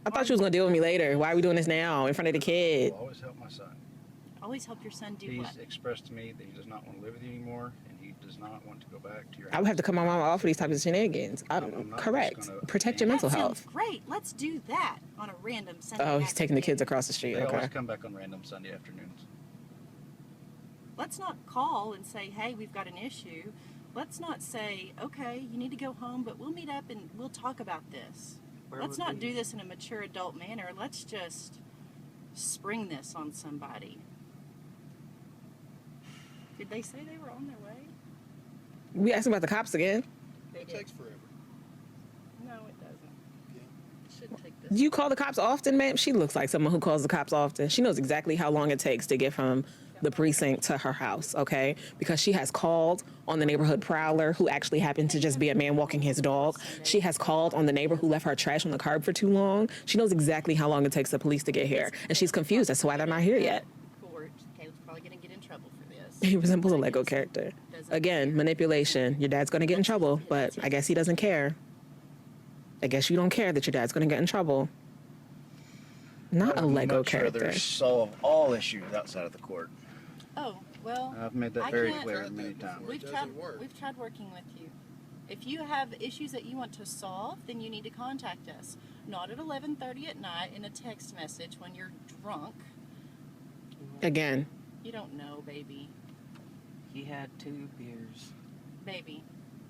I thought you was gonna deal with me later. Why are we doing this now in front of the kid? I'll always help my son. Always help your son do He's what? expressed to me that he does not want to live with you anymore, and he does not want to go back to your I would have to cut my mom off for these types of shenanigans. I'm not Correct. just gonna- Protect your That mental sounds health. great. Let's do that on a random Sunday. Oh, he's taking the kids afternoon. across the street. They Okay. always come back on random Sunday afternoons. Let's not call and say, hey, we've got an issue. Let's not say, okay, you need to go home, but we'll meet up and we'll talk about this. Where Let's would not we- do this in a mature adult manner. Let's just spring this on somebody. Did they say they were on their way? We asking about the cops again. They It did. takes forever. No, it doesn't. Yeah. It shouldn't take this. Do you call the cops often, ma'am? She looks like someone who calls the cops often. She knows exactly how long it takes to get from the precinct to her house, okay? Because she has called on the neighborhood prowler who actually happened to just be a man walking his dog. She has called on the neighbor who left her trash on the curb for too long. She knows exactly how long it takes the police to get here. And she's confused as to why they're not here yet. Court. Caleb's probably going to get in trouble for this. He resembles a Lego character. Again, manipulation. Your dad's gonna get in trouble, but I guess he doesn't care. I guess you don't care that your dad's gonna get in trouble. Not a Lego character. Solve all issues outside of the court. Oh, well. I've made that I very can't- clear many times. We've It tried, doesn't work. we've tried working with you. If you have issues that you want to solve, then you need to contact us. Not at 11:30 at night in a text message when you're drunk. Again, You don't know, baby. He had 2 beers. Baby,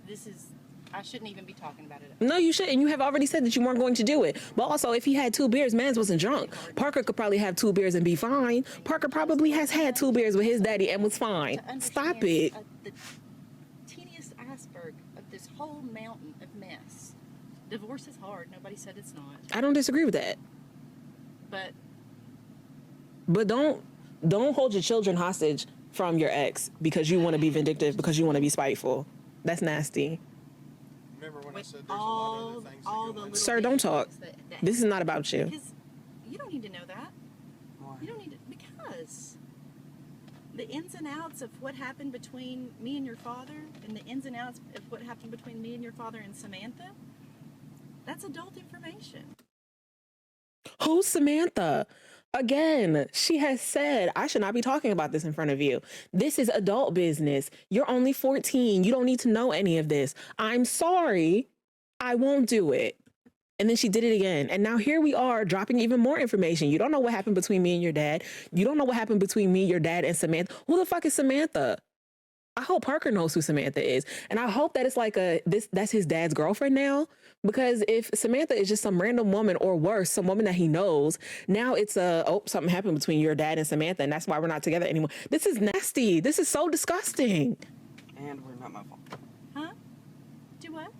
this is... I shouldn't even be talking about it. no, you shouldn't. You have already said that you weren't going to do it. But also, if he had 2 beers, mans wasn't drunk. Parker could probably have 2 beers and be fine. Parker probably has had 2 beers with his daddy and was fine. To Stop understand, it. The teeniest iceberg of this whole mountain of mess. Divorce is hard. Nobody said it's not. I don't disagree with that. But But don't hold your children hostage from your ex because you want to be vindictive, because you want to be spiteful. That's nasty. Remember when I with said there's a lot of other things that all go the into little Sir, don't talk. issues that This is not about you. Because you don't need to know that. Why? You don't need to, because the ins and outs of what happened between me and your father, and the ins and outs of what happened between me and your father and Samantha, that's adult information. Who's Samantha? Again, she has said, I should not be talking about this in front of you. This is adult business. You're only 14. You don't need to know any of this. I'm sorry. I won't do it. And then she did it again. And now here we are dropping even more information. You don't know what happened between me and your dad. You don't know what happened between me, your dad, and Samantha. Who the fuck is Samantha? I hope Parker knows who Samantha is. And I hope that it's like that's his dad's girlfriend now. Because if Samantha is just some random woman, or worse, some woman that he knows, now it's something happened between your dad and Samantha, and that's why we're not together anymore. This is nasty. This is so disgusting. And we're not my fault. Huh? Do what?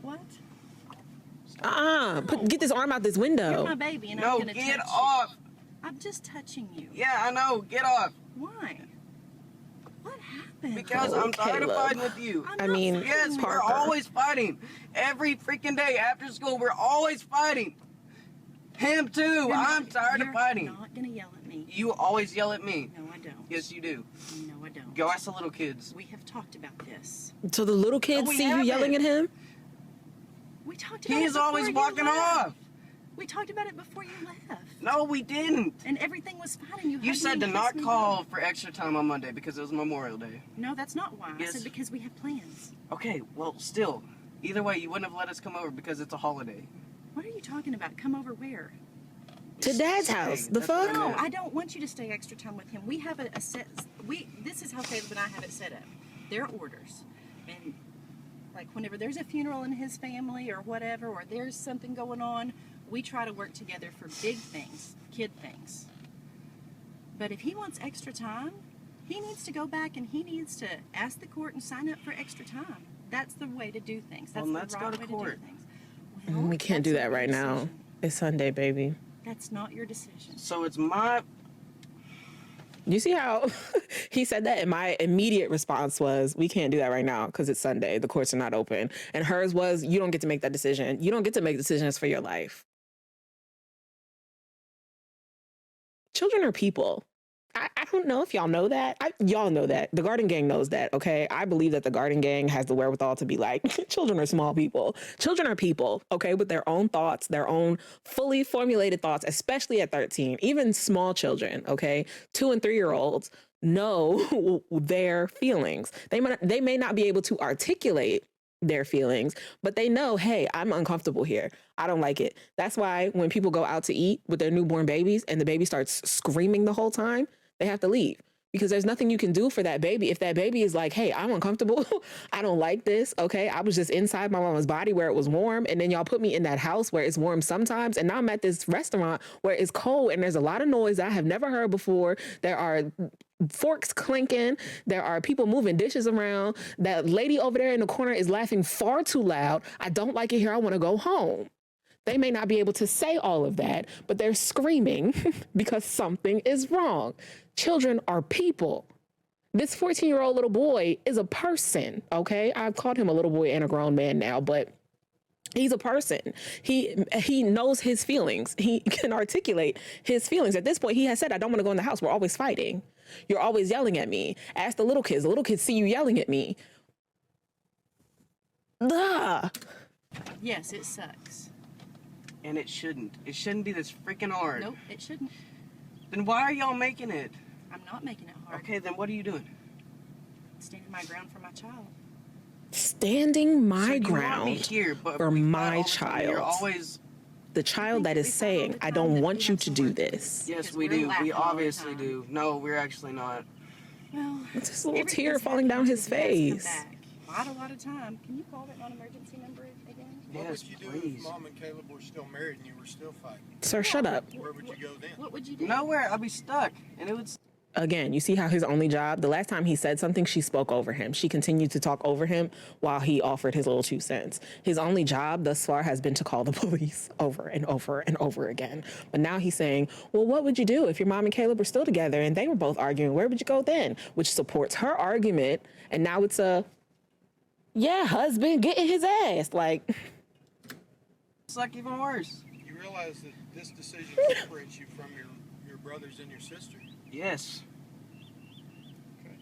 What? Get this arm out this You're window. my baby, and No, I'm gonna get touch off! you. I'm just touching you. Yeah, I know. Get off! Why? What happened? Because I'm tired of Caleb. fighting with you. I'm I not mean, fighting Yes, with we're Parker. always fighting. Every freaking day after school, we're always fighting. Him too. You're I'm not- tired of fighting. You're not gonna yell at me. You always yell at me. No, I don't. Yes, you do. No, I don't. Go ask the little kids. We have talked about this. So the little kids we see you haven't. yelling at him? We talked about it. He's before always you walking left. off. We talked about it before you left. No, we didn't. And everything was fine. And you You hugged said me to and not kissed me. call for extra time on Monday because it was Memorial Day. No, that's not why. I Yes. said because we have plans. Okay, well, still. Either way, you wouldn't have let us come over because it's a holiday. What are you talking about? Come over where? To Dad's Hey, house. The that's what fuck? I No, meant. I don't want you to stay extra time with him. We have a set. This is how Caleb and I have it set up. There are orders, and like whenever there's a funeral in his family or whatever, or there's something going on, we try to work together for big things, kid things. But if he wants extra time, he needs to go back and he needs to ask the court and sign up for extra time. That's the way to do things. That's Well, the let's right go to way court. to do things. Well, We can't do that's that not right your now. decision. It's Sunday, baby. That's not your decision. So it's my. You see how he said that? And my immediate response was, we can't do that right now because it's Sunday. The courts are not open. And hers was, you don't get to make that decision. You don't get to make decisions for your life. Children are people. I don't know if y'all know that. Y'all know that. The Garden Gang knows that, okay? I believe that the Garden Gang has the wherewithal to be like, children are small people. Children are people, okay, with their own thoughts, their own fully formulated thoughts, especially at 13. Even small children, okay? 2 and 3-year-olds know their feelings. They may not be able to articulate their feelings, but they know, hey, I'm uncomfortable here. I don't like it. That's why when people go out to eat with their newborn babies and the baby starts screaming the whole time, they have to leave because there's nothing you can do for that baby. If that baby is like, hey, I'm uncomfortable. I don't like this. Okay. I was just inside my mama's body where it was warm. And then y'all put me in that house where it's warm sometimes. And now I'm at this restaurant where it's cold and there's a lot of noise that I have never heard before. There are forks clinking. There are people moving dishes around. That lady over there in the corner is laughing far too loud. I don't like it here. I want to go home. They may not be able to say all of that, but they're screaming because something is wrong. Children are people. This 14-year-old little boy is a person, okay? I've called him a little boy and a grown man now, but he's a person. He knows his feelings. He can articulate his feelings. At this point, he has said, I don't want to go in the house. We're always fighting. You're always yelling at me. Ask the little kids. The little kids see you yelling at me. Ugh. Yes, it sucks. And it shouldn't. It shouldn't be this freaking hard. Nope, it shouldn't. Then why are y'all making it? I'm not making it hard. Okay, then what are you doing? Standing my ground for my child. Standing So my you want me ground here, but for we fight my all the time. You're child. always. The child that is saying, I don't want you to do this. Yes, Because we we're do. laughing We all the obviously time. do. No, we're actually not. Well, It's just a little everything's tear falling down his happening face. because he has to come back. Not a lot of time. Can you call that non-emergency number again? What Yes, would you do please. if Mom and Caleb were still married and you were still fighting? Sir, shut up. Where would you go then? What would you do? Nowhere. I'd be stuck, and it would. Again, you see how his only job, the last time he said something, she spoke over him. She continued to talk over him while he offered his little 2 cents. His only job thus far has been to call the police over and over and over again. But now he's saying, well, what would you do if your mom and Caleb were still together and they were both arguing? Where would you go then? Which supports her argument. And now it's husband getting his ass. Like, It's like even worse. You realize that this decision separates you from your brothers and your sister. Yes. Okay.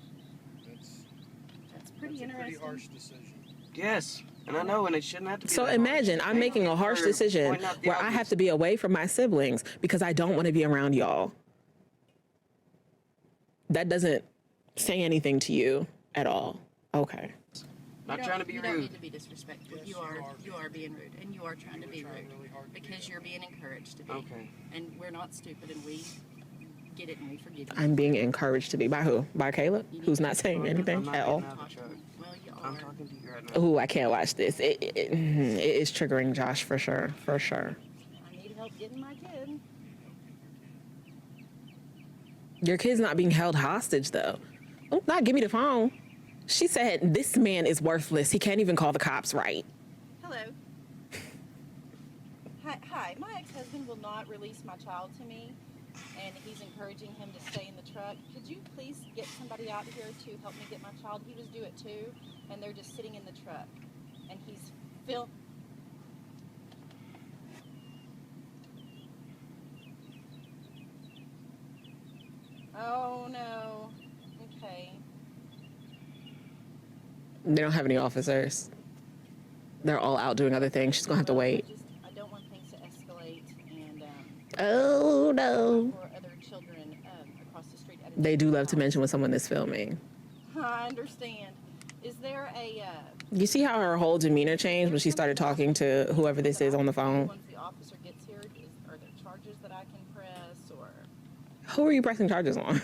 That's pretty That's a interesting. pretty harsh decision. Yes. And I know, and it shouldn't have to be. so that imagine harsh. I'm making a harsh Or decision point out the where I obvious. have to be away from my siblings because I don't want to be around y'all. That doesn't say anything to you at all. Okay. Not You trying to be you don't rude. need to be disrespectful. Yes, you you are being rude, and you are trying to were be trying rude really hard to be because that you're way. being encouraged to be. Okay. And we're not stupid, and we get it, and we forgive you. I'm being encouraged to be. By who? By Caleb, You need who's to not be saying calm. anything I'm not at all. getting out of the truck. Well, you I'm are. talking to you right now. Ooh, I can't watch this. It is triggering Josh for sure. For sure. I need help getting my kid. Your kid's not being held hostage though. Oh, not give me the phone. She said this man is worthless. He can't even call the cops right. Hello. Hi. My ex-husband will not release my child to me and he's encouraging him to stay in the truck. Could you please get somebody out here to help me get my child? He was due at 2, and they're just sitting in the truck, and he's Oh no. Okay. They don't have any officers. They're all out doing other things. She's gonna have to wait. I don't want things to escalate and Oh no. for other children across the street. They do love to mention when someone is filming. I understand. Is there a You see how her whole demeanor changed when she started talking to whoever this is on the phone? once the officer gets here, are there charges that I can press or Who are you pressing charges on?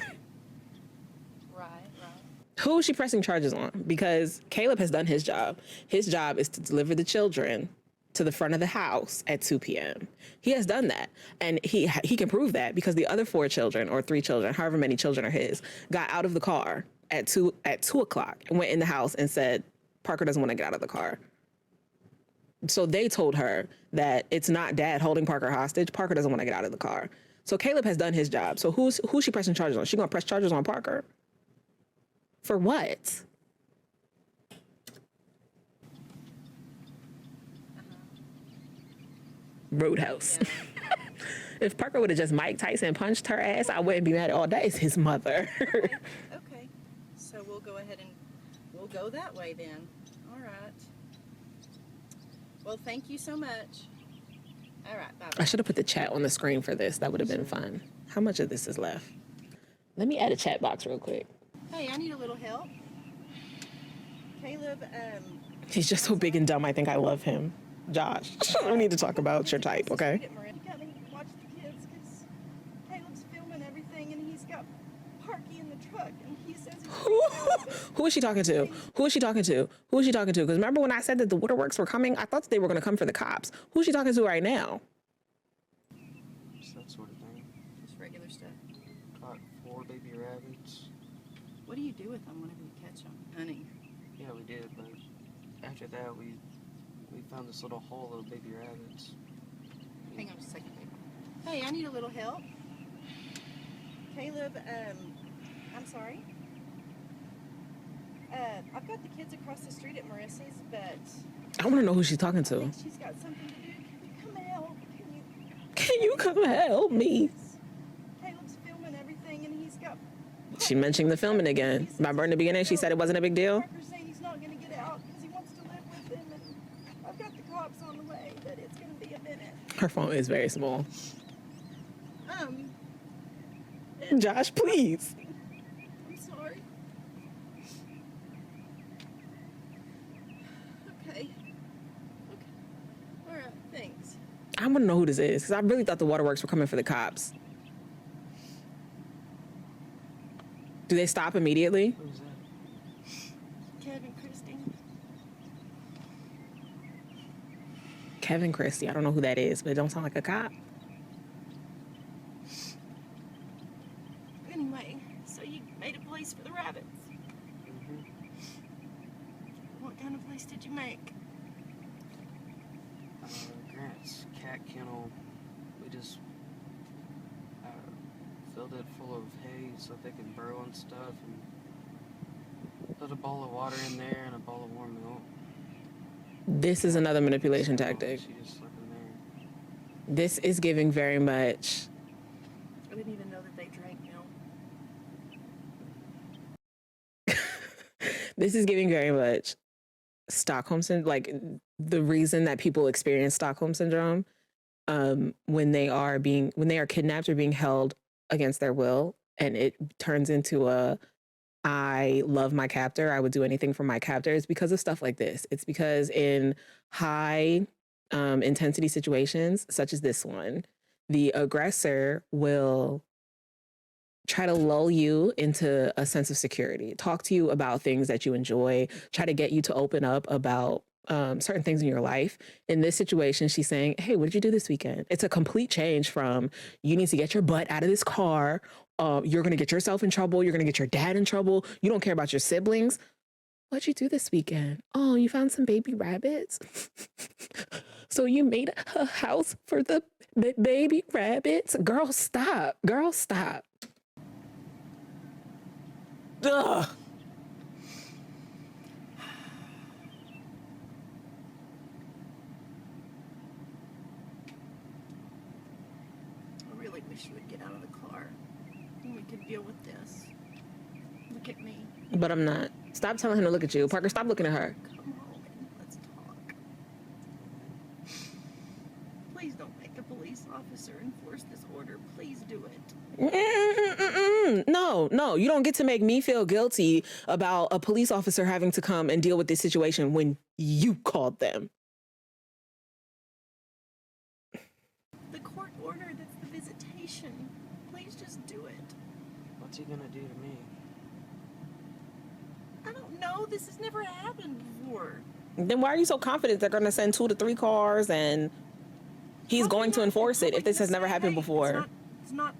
right? Who is she pressing charges on? Because Caleb has done his job. His job is to deliver the children to the front of the house at 2 p.m. He has done that. And he can prove that because the other 4 children or 3 children, however many children are his, got out of the car at 2 o'clock and went in the house and said, Parker doesn't want to get out of the car. So they told her that it's not dad holding Parker hostage. Parker doesn't want to get out of the car. So Caleb has done his job. So who's she pressing charges on? She gonna press charges on Parker? For what? Roadhouse. Yeah. If Parker would have just Mike Tyson punched her ass, I wouldn't be mad at all. That is his mother. Okay. So we'll go ahead and we'll go that way then. All right. Well, thank you so much. All right. Bye. I should have put the chat on the screen for this. That would have been fun. How much of this is left? Let me add a chat box real quick. Hey, I need a little help. Caleb, He's just so big and dumb. I think I love him. Josh, we need to talk about your type, okay? You got me watch the kids because Caleb's filming everything and he's got Parky in the truck and he says he's Who is she talking to? Who is she talking to? Who is she talking to? Because remember when I said that the waterworks were coming? I thought that they were going to come for the cops. Who is she talking to right now? Just that sort of thing. just regular stuff. Caught 4 baby rabbits. What do you do with them whenever you catch them, honey? Yeah, we did, but after that, we found this little hole of baby rabbits. Hang on just a second, babe. Hey, I need a little help. Caleb, I'm sorry. I've got the kids across the street at Marissa's, but I want to know who she's talking I to. think she's got something to do. Can you come help? Can you come help me? Caleb's filming everything and he's got She mentioned the filming again. Remember in the beginning, she said it wasn't a big deal? Parker's saying he's not going to get out because he wants to live with them and I've got the cops on the way, but it's going to be a minute. Her phone is very small. Um, Josh, please. I'm sorry. Okay. All right, thanks. I want to know who this is because I really thought the waterworks were coming for the cops. Do they stop immediately? Who's that? Kevin, Christy. Kevin Christie. I don't know who that is, but it don't sound like a cop. Anyway, so you made a place for the rabbits. Mm-hmm. What kind of place did you make? Grant's cat kennel. We just filled it full of hay so they can burrow and stuff, and put a bowl of water in there and a bowl of warm milk. This is another manipulation tactic. She just slept in there. This is giving very much. I didn't even know that they drank milk. This is giving very much Stockholm syndrome. Like the reason that people experience Stockholm syndrome when they are kidnapped or being held against their will, and it turns into I love my captor, I would do anything for my captor, is because of stuff like this. It's because in high intensity situations, such as this one, the aggressor will try to lull you into a sense of security, talk to you about things that you enjoy, try to get you to open up about certain things in your life. In this situation, she's saying, hey, what did you do this weekend? It's a complete change from you need to get your butt out of this car. You're going to get yourself in trouble. You're going to get your dad in trouble. You don't care about your siblings. What'd you do this weekend? Oh, you found some baby rabbits. So you made a house for the Baby rabbits. Girl, stop. Girl, stop. Ugh. I really wish you would get out of the car and we could deal with this. Look at me. But I'm not. Stop telling him to look at you. Parker, stop looking at her. Come home and let's talk. Please don't make a police officer enforce this order. Please do it. No, you don't get to make me feel guilty about a police officer having to come and deal with this situation when you called them. The court order, that's the visitation. Please just do it. What's he gonna do to me? I don't know. This has never happened before. Then why are you so confident they're going to send 2 to 3 cars and he's going to enforce it if this has never happened before? It's not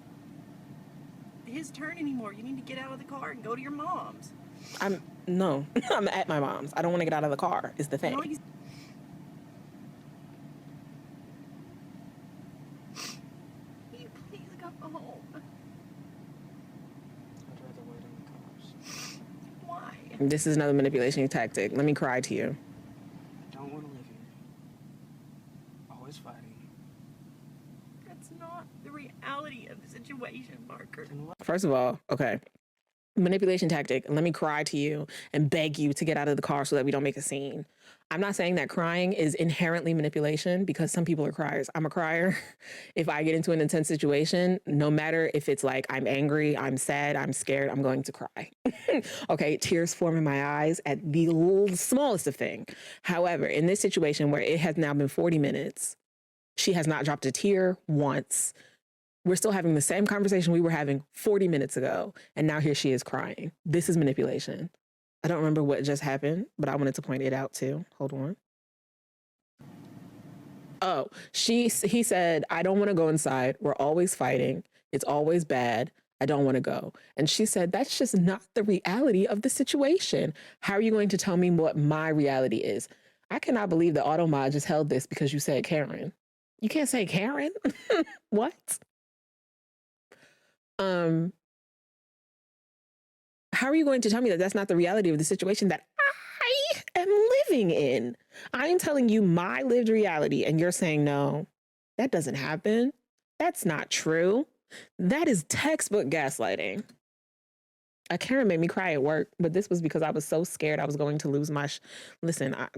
his turn anymore. You need to get out of the car and go to your mom's. No, I'm at my mom's. I don't want to get out of the car is the thing. No, he's... Will you please go home? I'd rather wait on the cops. Why? This is another manipulation tactic. Let me cry to you. I don't want to live here. Always fighting. That's not the reality of the situation, Parker. Then what? First of all, okay. Manipulation tactic. Let me cry to you and beg you to get out of the car so that we don't make a scene. I'm not saying that crying is inherently manipulation because some people are criers. I'm a crier. If I get into an intense situation, no matter if it's like I'm angry, I'm sad, I'm scared, I'm going to cry. Okay, tears form in my eyes at the smallest of thing. However, in this situation where it has now been 40 minutes, she has not dropped a tear once. We're still having the same conversation we were having 40 minutes ago. And now here she is crying. This is manipulation. I don't remember what just happened, but I wanted to point it out too. Hold on. Oh, he said, I don't want to go inside. We're always fighting. It's always bad. I don't want to go. And she said, that's just not the reality of the situation. How are you going to tell me what my reality is? I cannot believe that Automod just held this because you said Karen. You can't say Karen. What? How are you going to tell me that that's not the reality of the situation that I am living in? I'm telling you my lived reality, and you're saying, no, that doesn't happen. That's not true. That is textbook gaslighting. A Karen made me cry at work, but this was because I was so scared I was going to lose my... Listen, I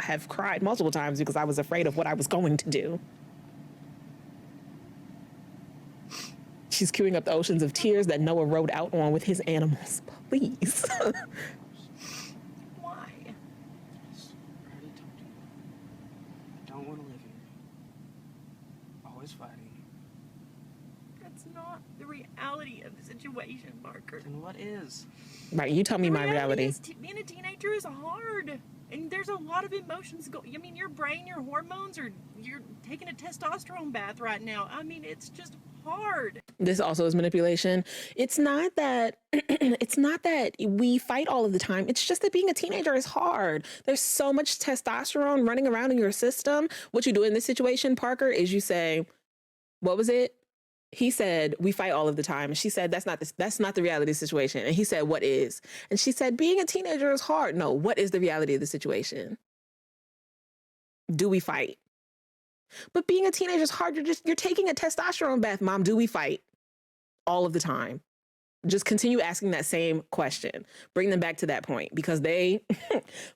have cried multiple times because I was afraid of what I was going to do. She's queuing up the oceans of tears that Noah rode out on with his animals. Please. Why? Yes, I already told you. I don't want to live here. Always fighting. That's not the reality of the situation, Parker. Then what is? Right, you tell me my reality. Is being a teenager is hard. And there's a lot of emotions I mean, your brain, your hormones you're taking a testosterone bath right now. I mean, it's just hard. This also is manipulation. It's not that it's not that we fight all of the time. It's just that being a teenager is hard. There's so much testosterone running around in your system. What you do in this situation, Parker, is you say, what was it? He said, we fight all of the time. And she said, that's not the reality of the situation. And he said, what is? And she said, being a teenager is hard. No, what is the reality of the situation? Do we fight? But being a teenager is hard. You're taking a testosterone bath, Mom. Do we fight? All of the time. Just continue asking that same question. Bring them back to that point because they,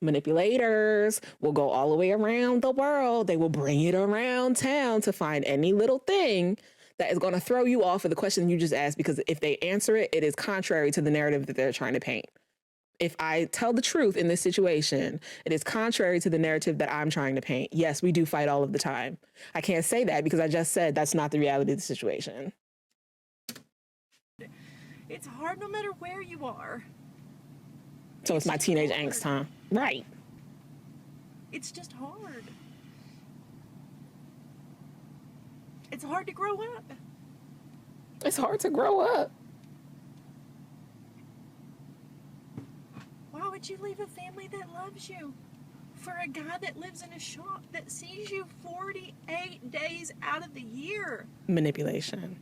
manipulators, will go all the way around the world. They will bring it around town to find any little thing that is going to throw you off of the question you just asked, because if they answer it, it is contrary to the narrative that they're trying to paint. If I tell the truth in this situation, it is contrary to the narrative that I'm trying to paint. Yes, we do fight all of the time. I can't say that because I just said that's not the reality of the situation. It's hard no matter where you are. So it's my teenage angst, huh? Right. It's just hard. It's hard to grow up. It's hard to grow up. Why would you leave a family that loves you for a guy that lives in a shop that sees you 48 days days out of the year. Manipulation.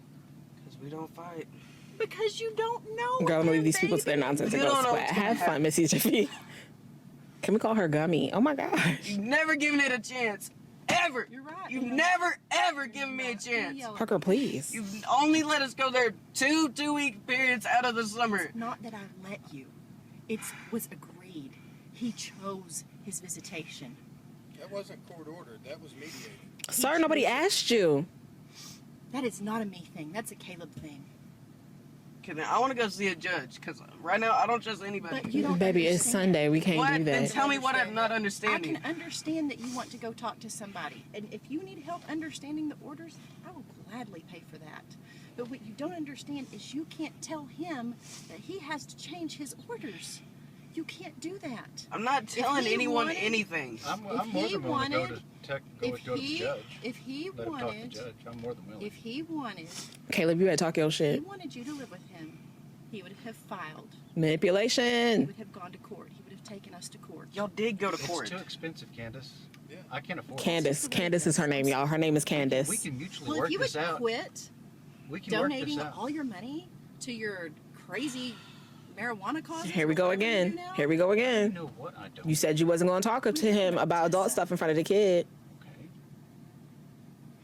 Because we don't fight. Because you don't know Girl, I'm gonna leave him, these people to their baby. nonsense and You go don't know sweat. what's gonna Have fun, happen. Missy Jeffy. Can we call her Gummy? Oh my gosh. You've never given it a chance. Ever. You're right. You've you know. never, ever given me a You're chance. yelling. Parker, please. You've only let us go there 2-week periods out of the summer. It's not that I let you. It was agreed. He chose his visitation. That wasn't court ordered. That was mediated. Sir, nobody asked you. That is not a me thing. That's a Caleb thing. Okay, then I want to go see a judge because right now I don't trust anybody. But you don't Baby, it's understand. Sunday. We can't What? do Then that. tell me what I'm not I understanding. can understand that you want to go talk to somebody. And if you need help understanding the orders, I will gladly pay for that. But what you don't understand is you can't tell him that he has to change his orders. You can't do that. I'm not telling he anyone wanted- anything. I'm If more he than willing to go to wanted- go to the judge. If he Let him talk to the wanted, judge. I'm more than willing. if he wanted, Caleb, you better talk your he shit. wanted you to live with him, he would have filed. He Manipulation. would have gone to court. He would have taken us to court. Y'all did go to It's court. too expensive, Candace. Yeah. I can't afford it. Candace. Candace is her name, y'all. Her name is We Candace. can mutually Well, work if you this would out. quit We can work donating this out. all your money to your crazy marijuana causes. Here we go whatever you do again. now, Here we go You again. know what? I don't. You said you wasn't going to talk to him about adult stuff in front of the kid. Okay.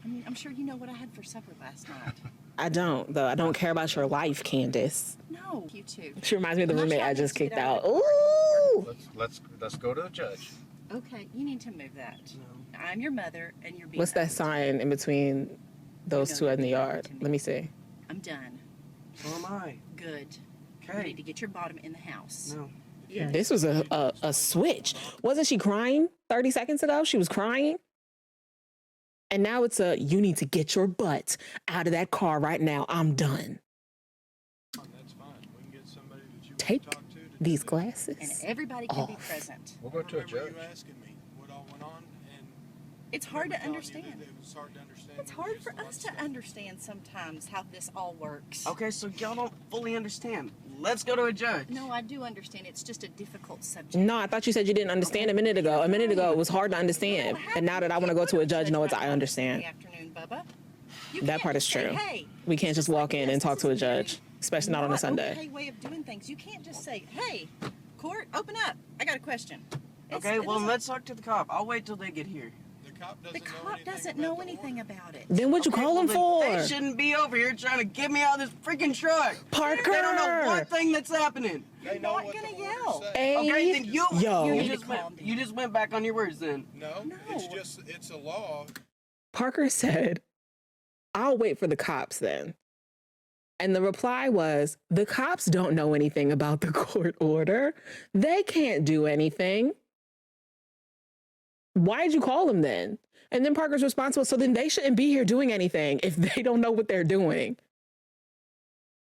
I mean, I'm sure you know what I had for supper last night. I don't, though. I don't care about your life, Candace. No, you too. She reminds me of the I'm not roommate trying I to just get kicked out out. of it. Ooh. Let's go to the judge. Okay, you need to move that. I'm your mother, and you're being. What's that ugly. sign in between those You know two in the you're yard? to me. Let me see. I'm done. So am I. Good. You Okay. need to get your bottom in the house. No. Yeah. This was a switch. Wasn't she crying 30 seconds ago? She was crying. And now it's you need to get your butt out of that car right now. I'm done. That's fine. We can get somebody that you Take want to talk to do these this. glasses. And everybody can be Off. present. We'll go to a Remember judge. you asking me what all went on, and It's hard to remember telling you understand. that It was hard to understand. It's when hard there's for a lot us of to stuff. understand sometimes how this all works. Okay, so y'all don't fully understand. Let's go to a judge. No, I do understand. It's just a difficult subject. No, I thought you said you didn't understand a minute ago. A minute ago, it was hard to understand. And now that I want to go to a judge, no, it's I understand. Afternoon, Bubba. You That can't part is just say, true. Hey, We can't just walk in and talk to a judge, especially not on a Sunday. Okay way of doing things. You can't just say, "Hey, court, open up. I got a question." Okay, It well, doesn't- let's talk to the cop. I'll wait till they get here. The cop doesn't The know cop anything doesn't about know the anything order. about it. Then what'd you Okay, call him well, then for? They shouldn't be over here trying to get me out of this freaking truck. Parker! They don't know one thing that's happening. They You're know not what gonna the yell. orders say. Okay, then Yo. you need to just calm went, down. you just went back on your words then. No, No. it's a law. Parker said, I'll wait for the cops then. And the reply was, the cops don't know anything about the court order. They can't do anything. Why'd you call them then? And then Parker's response was, so then they shouldn't be here doing anything if they don't know what they're doing.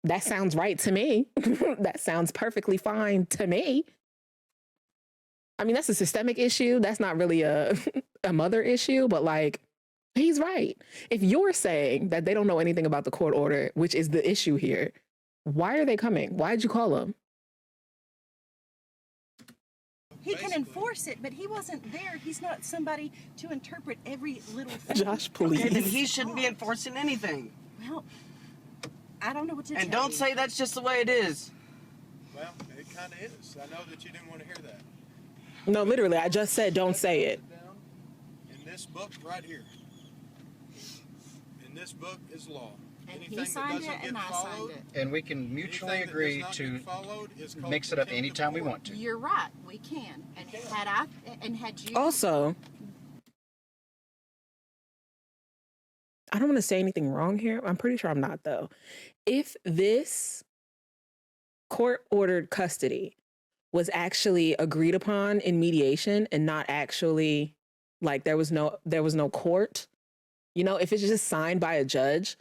That sounds right to me. That sounds perfectly fine to me. I mean, that's a systemic issue. That's not really a mother issue, but like, he's right. If you're saying that they don't know anything about the court order, which is the issue here, why are they coming? Why'd you call them? He can Basically. enforce it, but he wasn't there. He's not somebody to interpret every little thing. Josh, please. Okay, then he shouldn't be enforcing anything. Well, I don't know what to And tell don't you. say that's just the way it is. Well, it kind of is. I know that you didn't want to hear that. No, literally, I just said don't say it. Down in this book right here. In this book is law. And Anything he that signed doesn't it, get and I followed, signed it. And we can mutually anything that agree does not to get followed is called mix it up contempt of anytime we court. want to. You're right. We can. And had you Also, I don't want to say anything wrong here. I'm pretty sure I'm not, though. If this court-ordered custody was actually agreed upon in mediation and not actually like there was no court, you know, if it's just signed by a judge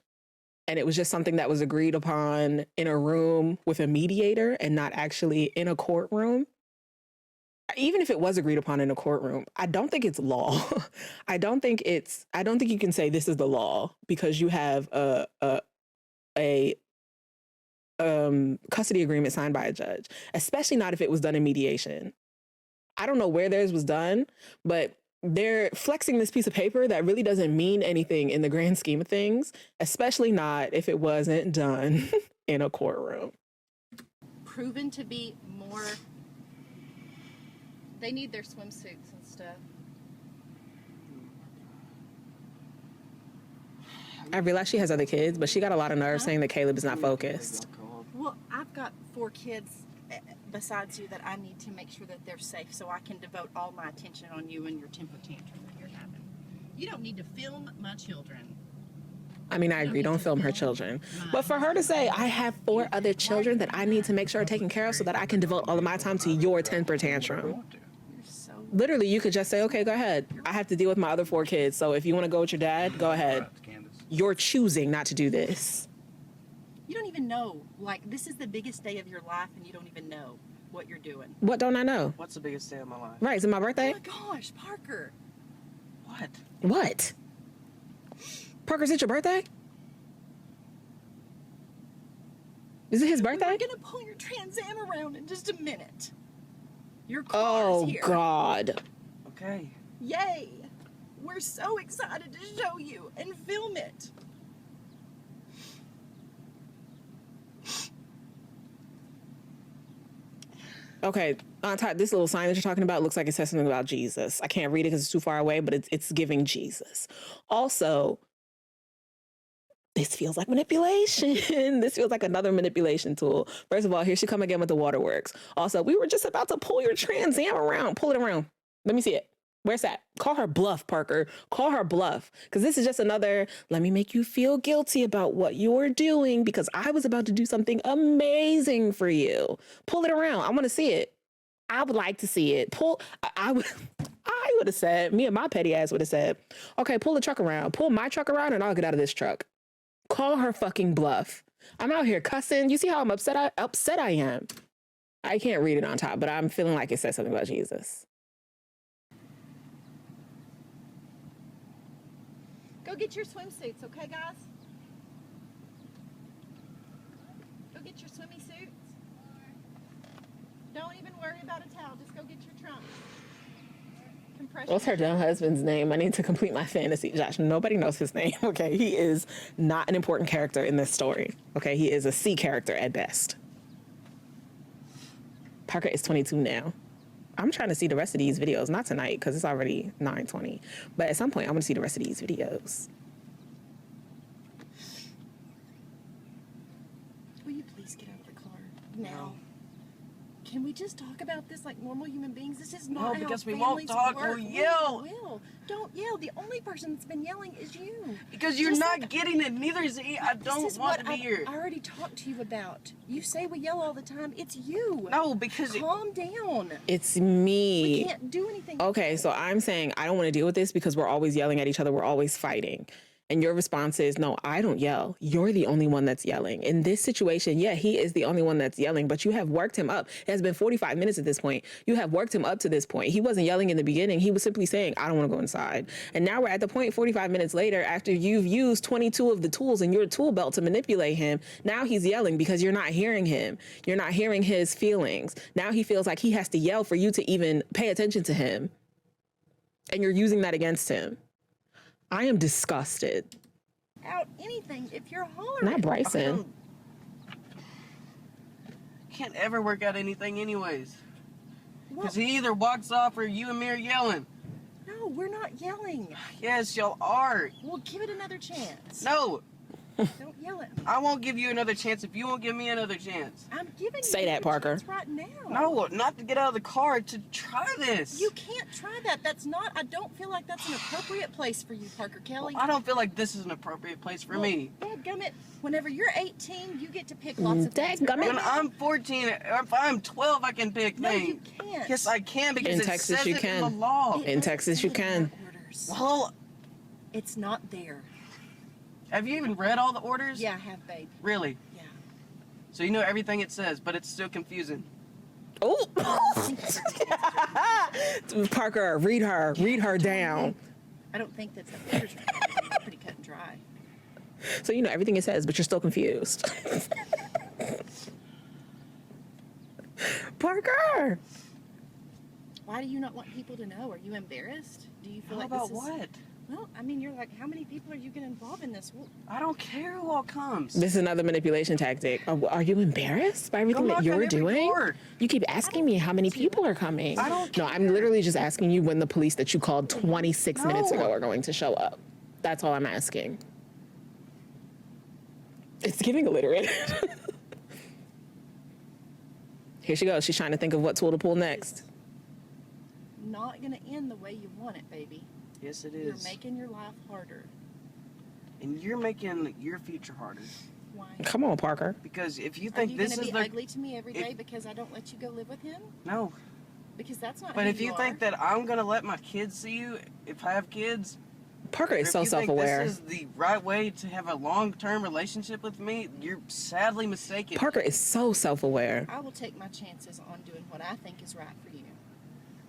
and it was just something that was agreed upon in a room with a mediator and not actually in a courtroom, even if it was agreed upon in a courtroom, I don't think it's law. I don't think you can say this is the law because you have a custody agreement signed by a judge, especially not if it was done in mediation. I don't know where theirs was done, but they're flexing this piece of paper that really doesn't mean anything in the grand scheme of things, especially not if it wasn't done in a courtroom. Proven to be more. They need their swimsuits and stuff. I realize she has other kids, but she got a lot of nerve saying that Caleb is not focused. Well, I've got 4 kids besides you that I need to make sure that they're safe so I can devote all my attention on you and your temper tantrum that you're having. You don't need to film my children. I mean, I agree, don't film her children. But for her to say, I have 4 other children that I need to make sure are taken care of so that I can devote all of my time to your temper tantrum. You're so. Literally, you could just say, okay, go ahead. I have to deal with my other 4 kids, so if you want to go with your dad, go ahead. You're choosing not to do this. You don't even know. Like, this is the biggest day of your life and you don't even know what you're doing. What don't I know? What's the biggest day of my life? Right, is it my Oh birthday? my gosh, Parker. What? What? Parker, is it your birthday? Is it his birthday? We're gonna pull your Trans Am around in just a minute. Your car's Oh, here. God. Okay. Yay! We're so excited to show you and film it. Okay, on top, this little sign that you're talking about looks like it says something about Jesus. I can't read it because it's too far away, but it's giving Jesus. Also, this feels like manipulation. This feels like another manipulation tool. First of all, here she come again with the waterworks. Also, we were just about to pull your Trans Am around. Pull it around. Let me see it. Where's that? Call her bluff, Parker. Call her bluff. Because this is just another, let me make you feel guilty about what you're doing because I was about to do something amazing for you. Pull it around. I want to see it. I would like to see it. I would have said, me and my petty ass would have said, okay, pull the truck around. Pull my truck around and I'll get out of this truck. Call her fucking bluff. I'm out here cussing. You see how I'm upset I am. I can't read it on top, but I'm feeling like it says something about Jesus. Go get your swimsuits, okay, guys? Go get your swimmy suits. Don't even worry about a towel. Just go get your trunk. Compression. What's her dumb husband's name? I need to complete my fantasy. Josh, nobody knows his name, okay? He is not an important character in this story, okay? He is a C character at best. Parker is 22 now. I'm trying to see the rest of these videos, not tonight because it's already 9:20, but at some point I want to see the rest of these videos. Will you please get out of the car now? Can we just talk about this like normal human beings? This is not No, because how we won't families talk, work. we'll yell. We will. Don't yell. The only person that's been yelling is you. Because you're Just not like- getting it. Neither is he. I This don't is want what to be here. I already talked to you about. You say we yell all the time. It's you. No, because Calm down. It's We me. can't do anything. Okay, so I'm saying I don't want to deal with this because we're always yelling at each other. We're always fighting. And your response is, no, I don't yell. You're the only one that's yelling. In this situation, yeah, he is the only one that's yelling, but you have worked him up. It has been 45 minutes at this point. You have worked him up to this point. He wasn't yelling in the beginning. He was simply saying, I don't want to go inside. And now we're at the point 45 minutes later, after you've used 22 of the tools in your tool belt to manipulate him. Now he's yelling because you're not hearing him. You're not hearing his feelings. Now he feels like he has to yell for you to even pay attention to him. And you're using that against him. I am disgusted. Out anything if you're hollering. Not Bryson. can't ever work out anything anyways. Well, Because he either walks off or you and me are yelling. no, we're not yelling. Yes, y'all are. We'll give it another chance. No, Don't yell at me. I won't give you another chance if you won't give me another chance. I'm giving you Say that, another Parker. chance right now. No, not to get out of the car, to try this. You can't try that. That's not, I don't feel like that's an appropriate place for you, Parker Kelly. I don't feel like this is an appropriate place for me. Dadgummit, whenever you're 18, you get to pick lots of things. but Dadgummit. right When now- I'm 14, if I'm 12, I can pick No, you things. can't. Yes, I can because In it Texas, says you it can. in the law. It In doesn't Texas, you say can. the orders. Well, It's not there. have you even read all the orders? Yeah, I have, babe. Really? Yeah. So you know everything it says, but it's still confusing. Oh, Parker, read her down. I don't think that's the orders. Pretty cut and dry. So you know everything it says, but you're still confused. Parker, Why Why do you not want people to know? Are you embarrassed? Do you feel How like about this is... what? Well, I mean, you're like, how many people are you going to involve in this? Well, I don't care who all comes. This is another manipulation tactic. Are you embarrassed by everything Go that knock on you're every doing? door. You keep asking me how many people are coming. I don't No, I'm literally just asking you when the police that you called 26 minutes No. ago are going to show up. That's all I'm asking. It's giving illiterate. Here she goes. She's trying to think of what tool to pull next. not going to end the way you want it, baby. Yes, it You're is. making your life harder. And you're making your future harder. Why? Come on, Parker. Because if you Are think you this going is to be the ugly to me every day because I don't let you go live with him? no, Because that's not but who if you are. think that I'm gonna let my kids see you, if I have kids, Parker or is if so you think self-aware. this is the right way to have a long-term relationship with me, you're sadly mistaken. Parker is so self-aware. I will take my chances on doing what I think is right for you.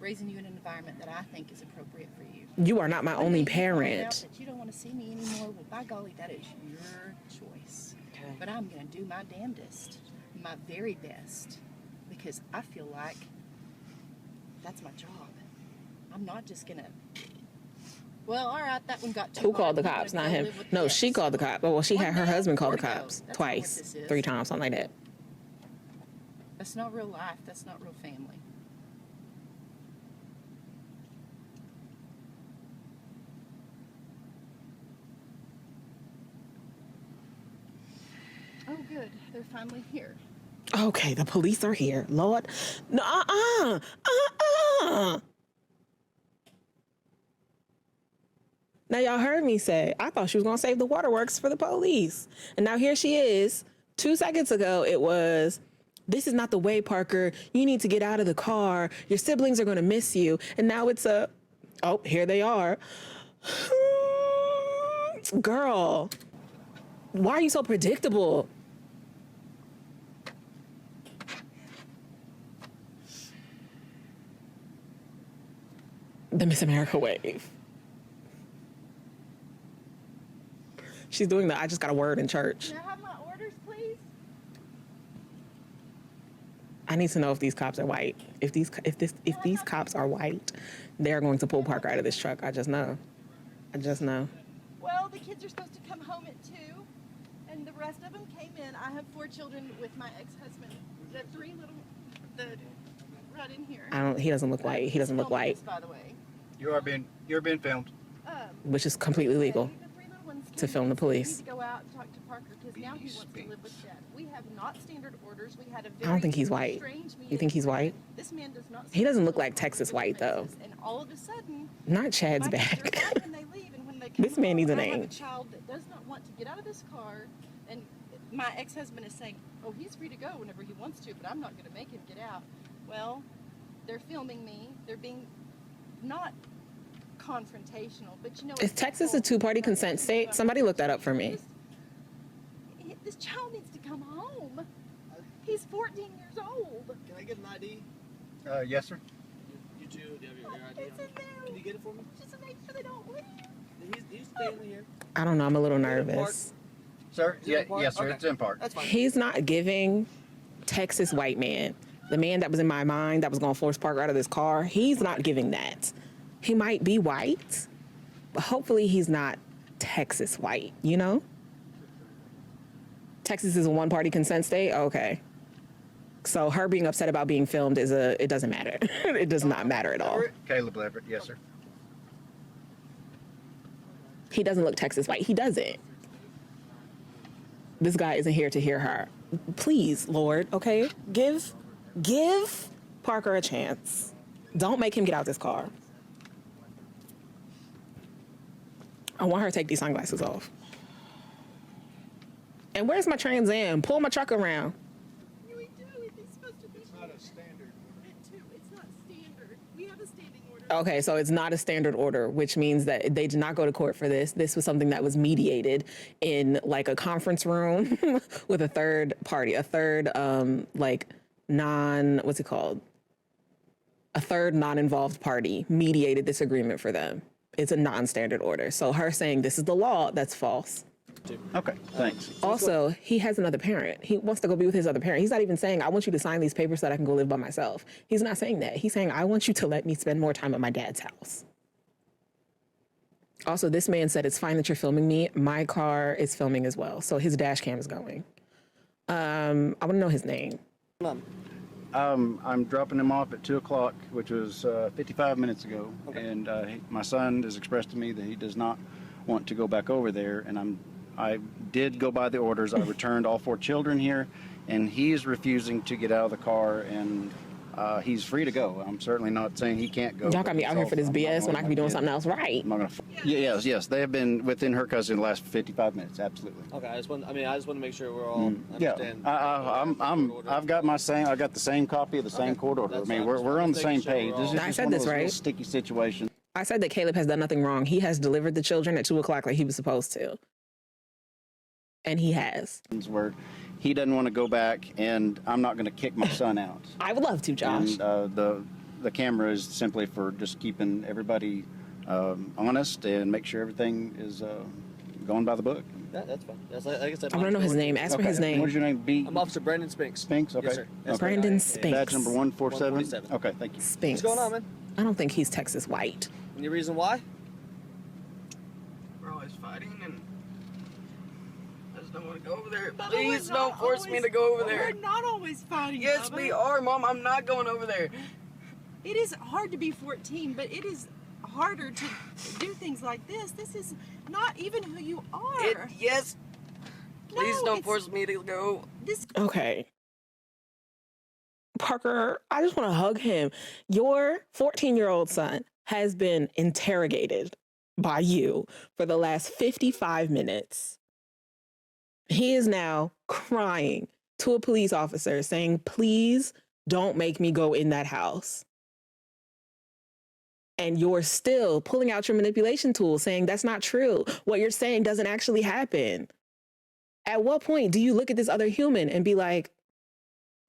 Raising you in an environment that I think is appropriate for you. You are not my One only day you find out parent. that you don't want to see me anymore. Well, by golly, that is your choice. Okay. But I'm going to do my damnedest, my very best, because I feel like that's my job. I'm not just going to. Well, all right, that one got too Who hard. called the I'm gonna cops? go Not him. live with No, the she ex. called the cops. Well, she One had her day, husband call the 4 to go. cops That's not what twice, this is. 3 times, something like that. That's not real life. That's not real family. Oh, good. They're finally here. Okay, the police are here. Lord, no, Now y'all heard me say I thought she was gonna save the waterworks for the police, and now here she is. 2 seconds ago, it was, "This is not the way, Parker. You need to get out of the car. Your siblings are gonna miss you." And now it's a, oh, here they are. Girl, why are you so predictable? The Miss America wave. She's doing the I just got a word in church. Can I have my orders, please? I need to know if these cops are white. If these cops are white, they're going to pull Parker out of this truck. I just know. I just know. Well, the kids are supposed to come home at 2, and the rest of them came in. I have 4 children with my ex-husband. The 3 little, right in here. He doesn't look white. He doesn't look Filming white, this, by the way. You're being filmed. which is completely legal. The 3 little ones to came film in, the so we police. need to go out and talk to Parker because now he wants to live with Dad. We have not standard orders. We had a very I don't think he's white. strange You think he's white? This man does not. He doesn't look speak like Texas white, though. And all of a sudden, Not Chad's my kids are back. fine when they leave, and when they come This man needs a home, I have name. a child that does not want to get out of this car, and my ex-husband is saying, "Oh, he's free to go whenever he wants to, but I'm not going to make him get out." Well, they're filming me. They're being not confrontational, but you know. Is it's Texas that a two-party whole- consent state? Somebody look that up for me. This child needs to come home. He's 14 years old. Can I get an ID? Yes, sir. You two, do you have your ID It's on? in there. Can you get it for me? Just to make sure they don't leave. He's standing here. I don't know. I'm a little nervous. Sir? Is it Yeah, in park? yes, sir. Okay. It's in park. That's fine. He's not giving Texas white man, the man that was in my mind that was going to force Parker out of this car. He's not giving that. He might be white, but hopefully he's not Texas white, you know? Texas is a one-party consent state? Okay. So her being upset about being filmed it doesn't matter. It does not matter at all. Caleb Leverett. Yes, sir. He doesn't look Texas white. He doesn't. This guy isn't here to hear her. Please, Lord, okay? Give Parker a chance. Don't make him get out this car. I want her to take these sunglasses off. And where's my Trans Am? Pull my truck around. We do. It's supposed to be. It's not a standard. It's not standard. We have a standing order. Okay, so it's not a standard order, which means that they did not go to court for this. This was something that was mediated in like a conference room with a third party, a third what's it called? A third non-involved party mediated this agreement for them. It's a non-standard order. So her saying this is the law, that's false. Okay, thanks. Also, he has another parent. He wants to go be with his other parent. He's not even saying, I want you to sign these papers so that I can go live by myself. He's not saying that. He's saying, I want you to let me spend more time at my dad's house. Also, this man said, it's fine that you're filming me. My car is filming as well. So his dash cam is going. I want to know his name. I'm dropping him off at 2 o'clock, which was 55 minutes ago. Okay. And my son has expressed to me that he does not want to go back over there. And I did go by the orders. I returned all 4 children here, and he is refusing to get out of the car, and he's free to go. I'm certainly not saying he can't go. Y'all got me out here for this BS when I could be doing something else right. I'm not gonna. Yes. They have been within her cousin the last 55 minutes. Absolutely. Okay, I just want to make sure we're all understand. I've got I got the same copy of the same court order. I mean, we're on the same page. This is I just said one of this those right. little sticky situations. I said that Caleb has done nothing wrong. He has delivered the children at 2 o'clock like he was supposed to. And he has. Where he doesn't want to go back, and I'm not going to kick my son out. I would love to, Josh. And the camera is simply for just keeping everybody honest and make sure everything is going by the book. That's fine. That's like I said. I want to know his name. Ask for his name. What's your name? I'm Officer Brandon Spinks. Spinks? Okay. Yes, sir. Okay. Brandon Spinks. Badge number 147? 147. Okay, thank you. Spinks. What's going on, man? I don't think he's Texas white. Any reason why? We're always fighting, and I just don't want to go over there. Please don't force me to go over there. We're not always fighting. Yes, Bubba. we are, Mom. I'm not going over there. It is hard to be 14, but it is harder to do things like this. This is not even who you are. Yes. Please No, don't it's- force me to go. This Okay. Parker, I just want to hug him. Your 14-year-old son has been interrogated by you for the last 55 minutes. He is now crying to a police officer saying, please don't make me go in that house. And you're still pulling out your manipulation tool saying that's not true. What you're saying doesn't actually happen. At what point do you look at this other human and be like,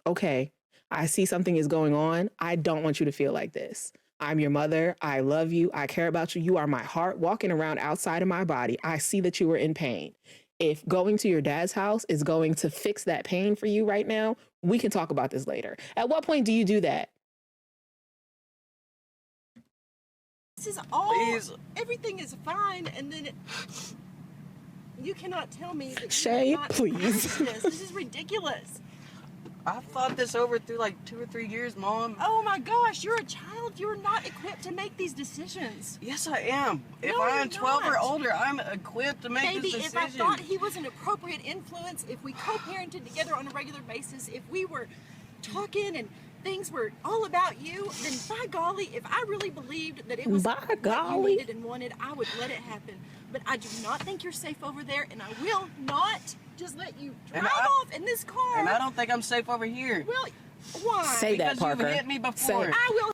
okay, I see something is going on. I don't want you to feel like this. I'm your mother. I love you. I care about you. You are my heart walking around outside of my body. I see that you are in pain. If going to your dad's house is going to fix that pain for you right now, we can talk about this later. At what point do you do that? is all. Please. Everything is fine, and then you cannot tell me that. Shay, you're not please. This is ridiculous. I've thought this over through like 2 or 3 years, Mom. Oh my gosh, you're a child. You're not equipped to make these decisions. Yes, I am. If No, I'm you're 12 or not. older, I'm equipped to make Maybe this if decision. I thought he was an appropriate influence, if we co-parented together on a regular basis, if we were talking and things were all about you, then by golly, if I really believed that it was By what golly. you needed and wanted, I would let it happen. But I do not think you're safe over there, and I will not just let you drive And I- off in this car. And I don't think I'm safe over here. Well, why? Say that, Because Parker. you've hit me before. Say it. I will.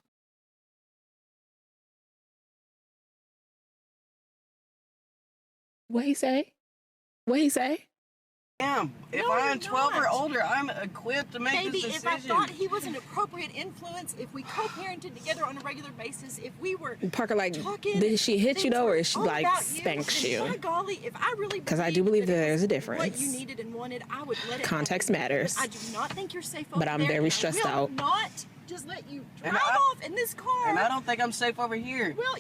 What he say? What he say? Am. If No, I'm you're 12 or not. older, I'm equipped to make Maybe this if I decision. thought he was an appropriate influence, if we co-parented together on a regular basis, if we were Parker, like, talking, did she hit you things though, or were is she all like about spanks then you? by golly, if I really 'Cause I do believe that it there's a was difference. What you needed and wanted, I would let it Context happen. matters. But I do not think you're safe over But I'm there, very and stressed I will out. Not just let you drive And I- off in this car. And I don't think I'm safe over here. Well,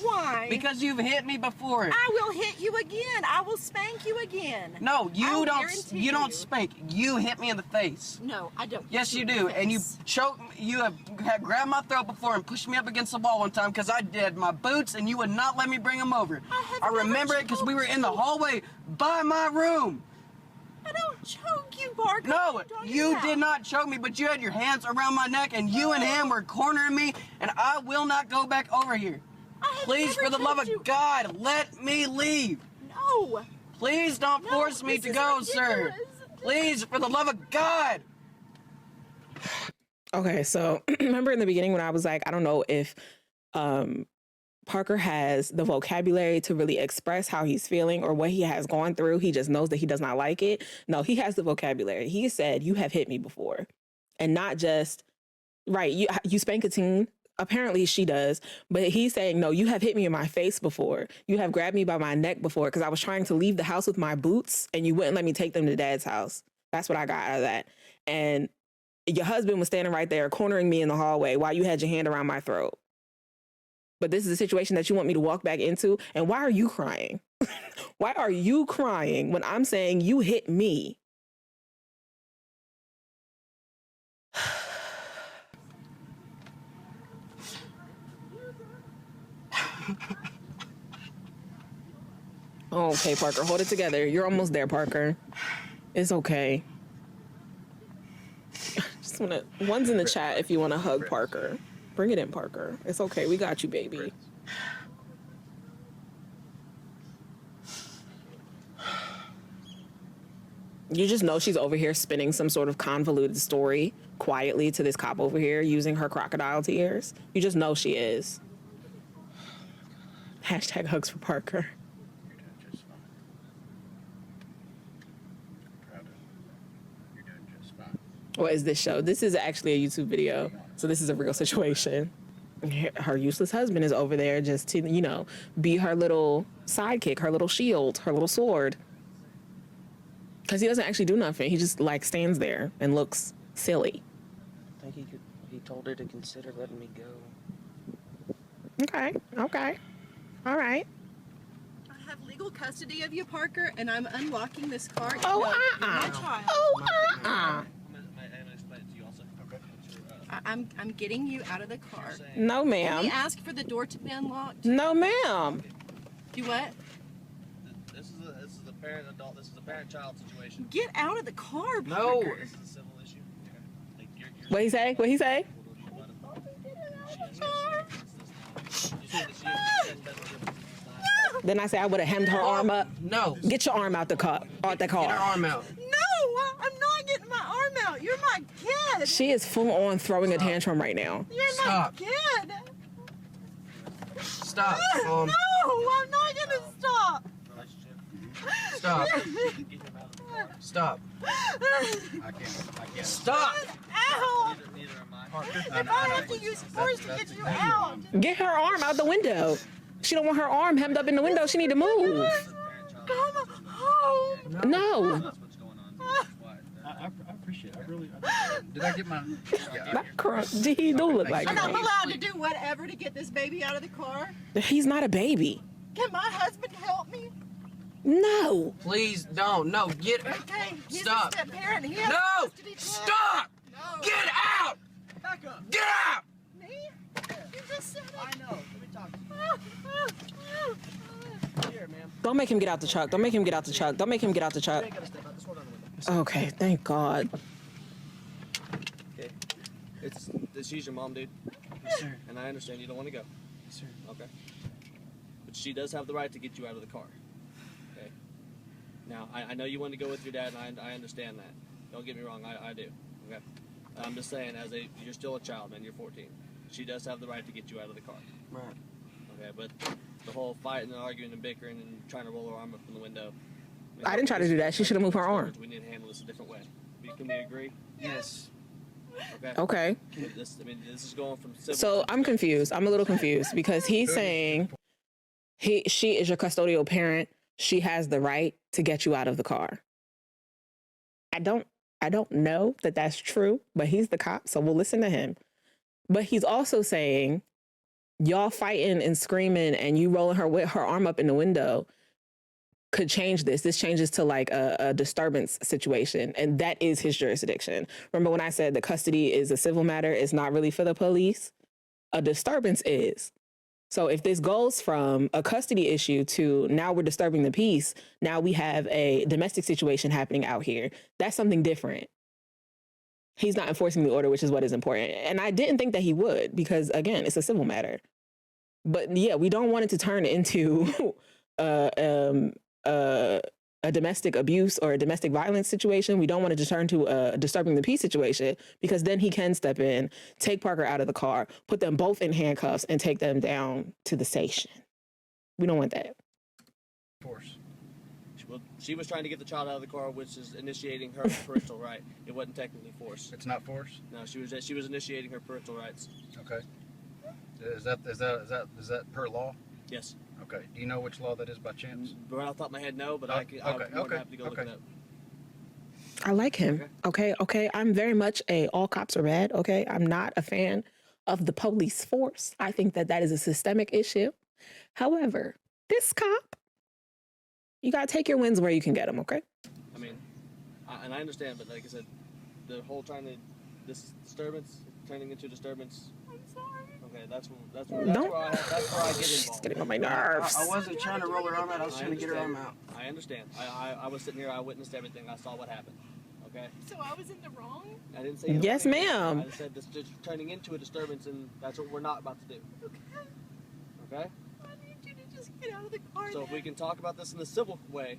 why? Because you've hit me before. I will hit you again. I will spank you again. No, you I'll don't. guarantee You don't you. spank. You hit me in the face. No, I don't. Yes, hit you in do. the And you face. choke. You have grabbed my throat before and pushed me up against the wall one time because I did my boots, and you would not let me bring them over. I have I never remember it because we were in the choked you. hallway by my room. I don't choke you, Parker. No, What are talking you about? did not choke me, but you had your hands around my neck, and you and him were cornering me, and I will not go back over here. I have Please, never for the love choked of you. God, let me leave. No. Please don't No, force me this to is go, sir. ridiculous. Please, for the love of God. Okay, so remember in the beginning when I was like, I don't know if Parker has the vocabulary to really express how he's feeling or what he has gone through. He just knows that he does not like it. No, he has the vocabulary. He said, you have hit me before. And not just, right, you spank a teen, Apparently she does, but he's saying, no, you have hit me in my face before. You have grabbed me by my neck before because I was trying to leave the house with my boots and you wouldn't let me take them to dad's house. That's what I got out of that. And your husband was standing right there cornering me in the hallway while you had your hand around my throat. But this is a situation that you want me to walk back into. And why are you crying? Why are you crying when I'm saying you hit me? Okay, Parker, hold it together. You're almost there, Parker. It's okay. Just wanna. One's in the chat if you want to hug Parker. Bring it in, Parker. It's okay. We got you, baby. You just know she's over here spinning some sort of convoluted story quietly to this cop over here using her crocodile tears. You just know she is. Hashtag hugs for Parker. You're doing just fine. Proud of you. You're doing just fine. What is this show? This is actually a YouTube video, so this is a real situation. Her useless husband is over there just to, you know, be her little sidekick, her little shield, her little sword. Because he doesn't actually do nothing. He just, like, stands there and looks silly. I think he told her to consider letting me go. Okay, okay. All right. I have legal custody of you, Parker, and I'm unlocking this car. Oh, No, you're my child. Oh, I'm gonna explain it to you also. Okay. I'm getting you out of the car. No, Can ma'am. we ask for the door to be unlocked? No, ma'am. Do what? This is a parent-adult. This is a parent-child situation. Get out of the car, No. Parker. This is a civil issue. Like What he say? What he say? Then I say I would have hemmed her arm up. No. Get your arm out the car. Out the Get her car. arm out. No, I'm not getting my arm out. You're my kid. She is full on throwing a tantrum right now. You're Stop. my kid. Stop. No, I'm not gonna stop. Stop. Stop. I can't. Stop. Ow! Neither am I. If I have to use force to get you out. Get her arm out the window. She don't want her arm hemmed up in the window. She need to move. Come home. No. That's what's going on. That's why. I appreciate it. I really. Did I get my? That crunk. He do look like And I'm me. allowed to do whatever to get this baby out of the car. He's not a baby. Can my husband help me? No. Please don't. No. Get. Okay, he's Stop. a step parent. He has No. custody too. Stop. No. Get out. Back up. Get out. Me? You just said it. I know. Let me talk to you. Here, ma'am. Don't make him get out the truck. Don't make him get out the truck. Don't make him get out the truck. You ain't gotta step out. This one on the window. Okay, thank God. Okay. She's your mom, dude. Yes, sir. And I understand you don't want to go. Yes, sir. Okay. But she does have the right to get you out of the car. Okay. Now, I know you want to go with your dad, and I understand that. Don't get me wrong, I do. Okay. I'm just saying, you're still a child, man. You're 14. She does have the right to get you out of the car. Right. Okay, but the whole fighting and arguing and bickering and trying to roll her arm up in the window. I didn't try to do that. She should have moved her arm. We need to handle this a different way. Can we agree? Yes. Okay. Okay. This is going from civil. So I'm confused. I'm a little confused because he's saying she is your custodial parent. She has the right to get you out of the car. I don't know that that's true, but he's the cop, so we'll listen to him. But he's also saying y'all fighting and screaming and you rolling her arm up in the window could change this. This changes to like a disturbance situation, and that is his jurisdiction. Remember when I said the custody is a civil matter, it's not really for the police? A disturbance is. So if this goes from a custody issue to now we're disturbing the peace, now we have a domestic situation happening out here, that's something different. He's not enforcing the order, which is what is important. And I didn't think that he would, because again, it's a civil matter. But yeah, we don't want it to turn into a domestic abuse or a domestic violence situation. We don't want it to turn to a disturbing the peace situation, because then he can step in, take Parker out of the car, put them both in handcuffs, and take them down to the station. We don't want that. Force. She was trying to get the child out of the car, which is initiating her parental right. It wasn't technically force. It's not force. No, she was initiating her parental rights. Okay. Is that per law? Yes. Okay. Do you know which law that is by chance? Right off the top of my head, no, but Oh, I would have to go look it up. I like him. Okay. I'm very much a all cops are bad. Okay. I'm not a fan of the police force. I think that is a systemic issue. However, this cop, you got to take your wins where you can get them. Okay. I mean, and I understand, but like I said, the whole this disturbance turning into disturbance. I'm sorry. Okay, that's where I get She's involved. getting on my nerves. I wasn't trying to roll her arm out. I was trying to get her arm out. I understand. I was sitting here. I witnessed everything. I saw what happened. Okay. So I was in the wrong? I didn't say. you Yes, were- ma'am. I just said this is turning into a disturbance, and that's what we're not about to do. Okay. Okay. I need you to just get out of the car. So if we can talk about this in the civil way,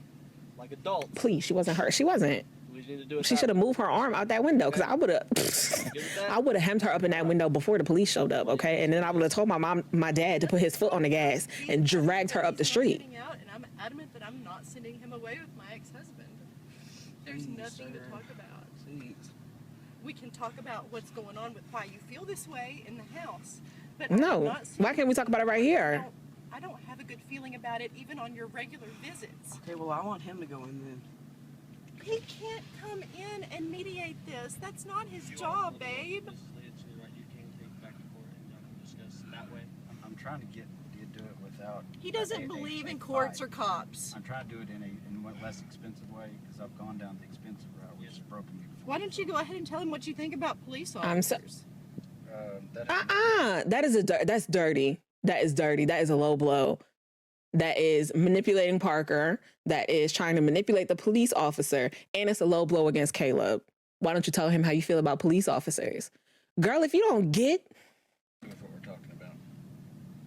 like adults, Please, she wasn't hurt. She wasn't. we need to do it. She should have moved her arm out that window because I would have. I would have hemmed her up in that window before the police showed up. Okay, and then I would have told my dad to put his foot on the gas and dragged her up the street. Getting out, and I'm adamant that I'm not sending him away with my ex-husband. There's Please, nothing to sir. talk about. Please. We can talk about what's going on with why you feel this way in the house. But I'm No, not why can't we talk about it right here? I don't have a good feeling about it even on your regular visits. Okay, well, I want him to go in then. He can't come in and mediate this. That's not his job, babe. You can take back and forth, and y'all can discuss that way. I'm trying to get you to do it without. He doesn't believe in courts or cops. I'm trying to do it in a less expensive way because I've gone down the expensive route, which has broken me before. Why don't you go ahead and tell him what you think about police I'm so- officers? That's dirty. That is dirty. That is a low blow. That is manipulating Parker. That is trying to manipulate the police officer. And it's a low blow against Caleb. Why don't you tell him how you feel about police officers? Girl, if you don't get... That's what we're talking about.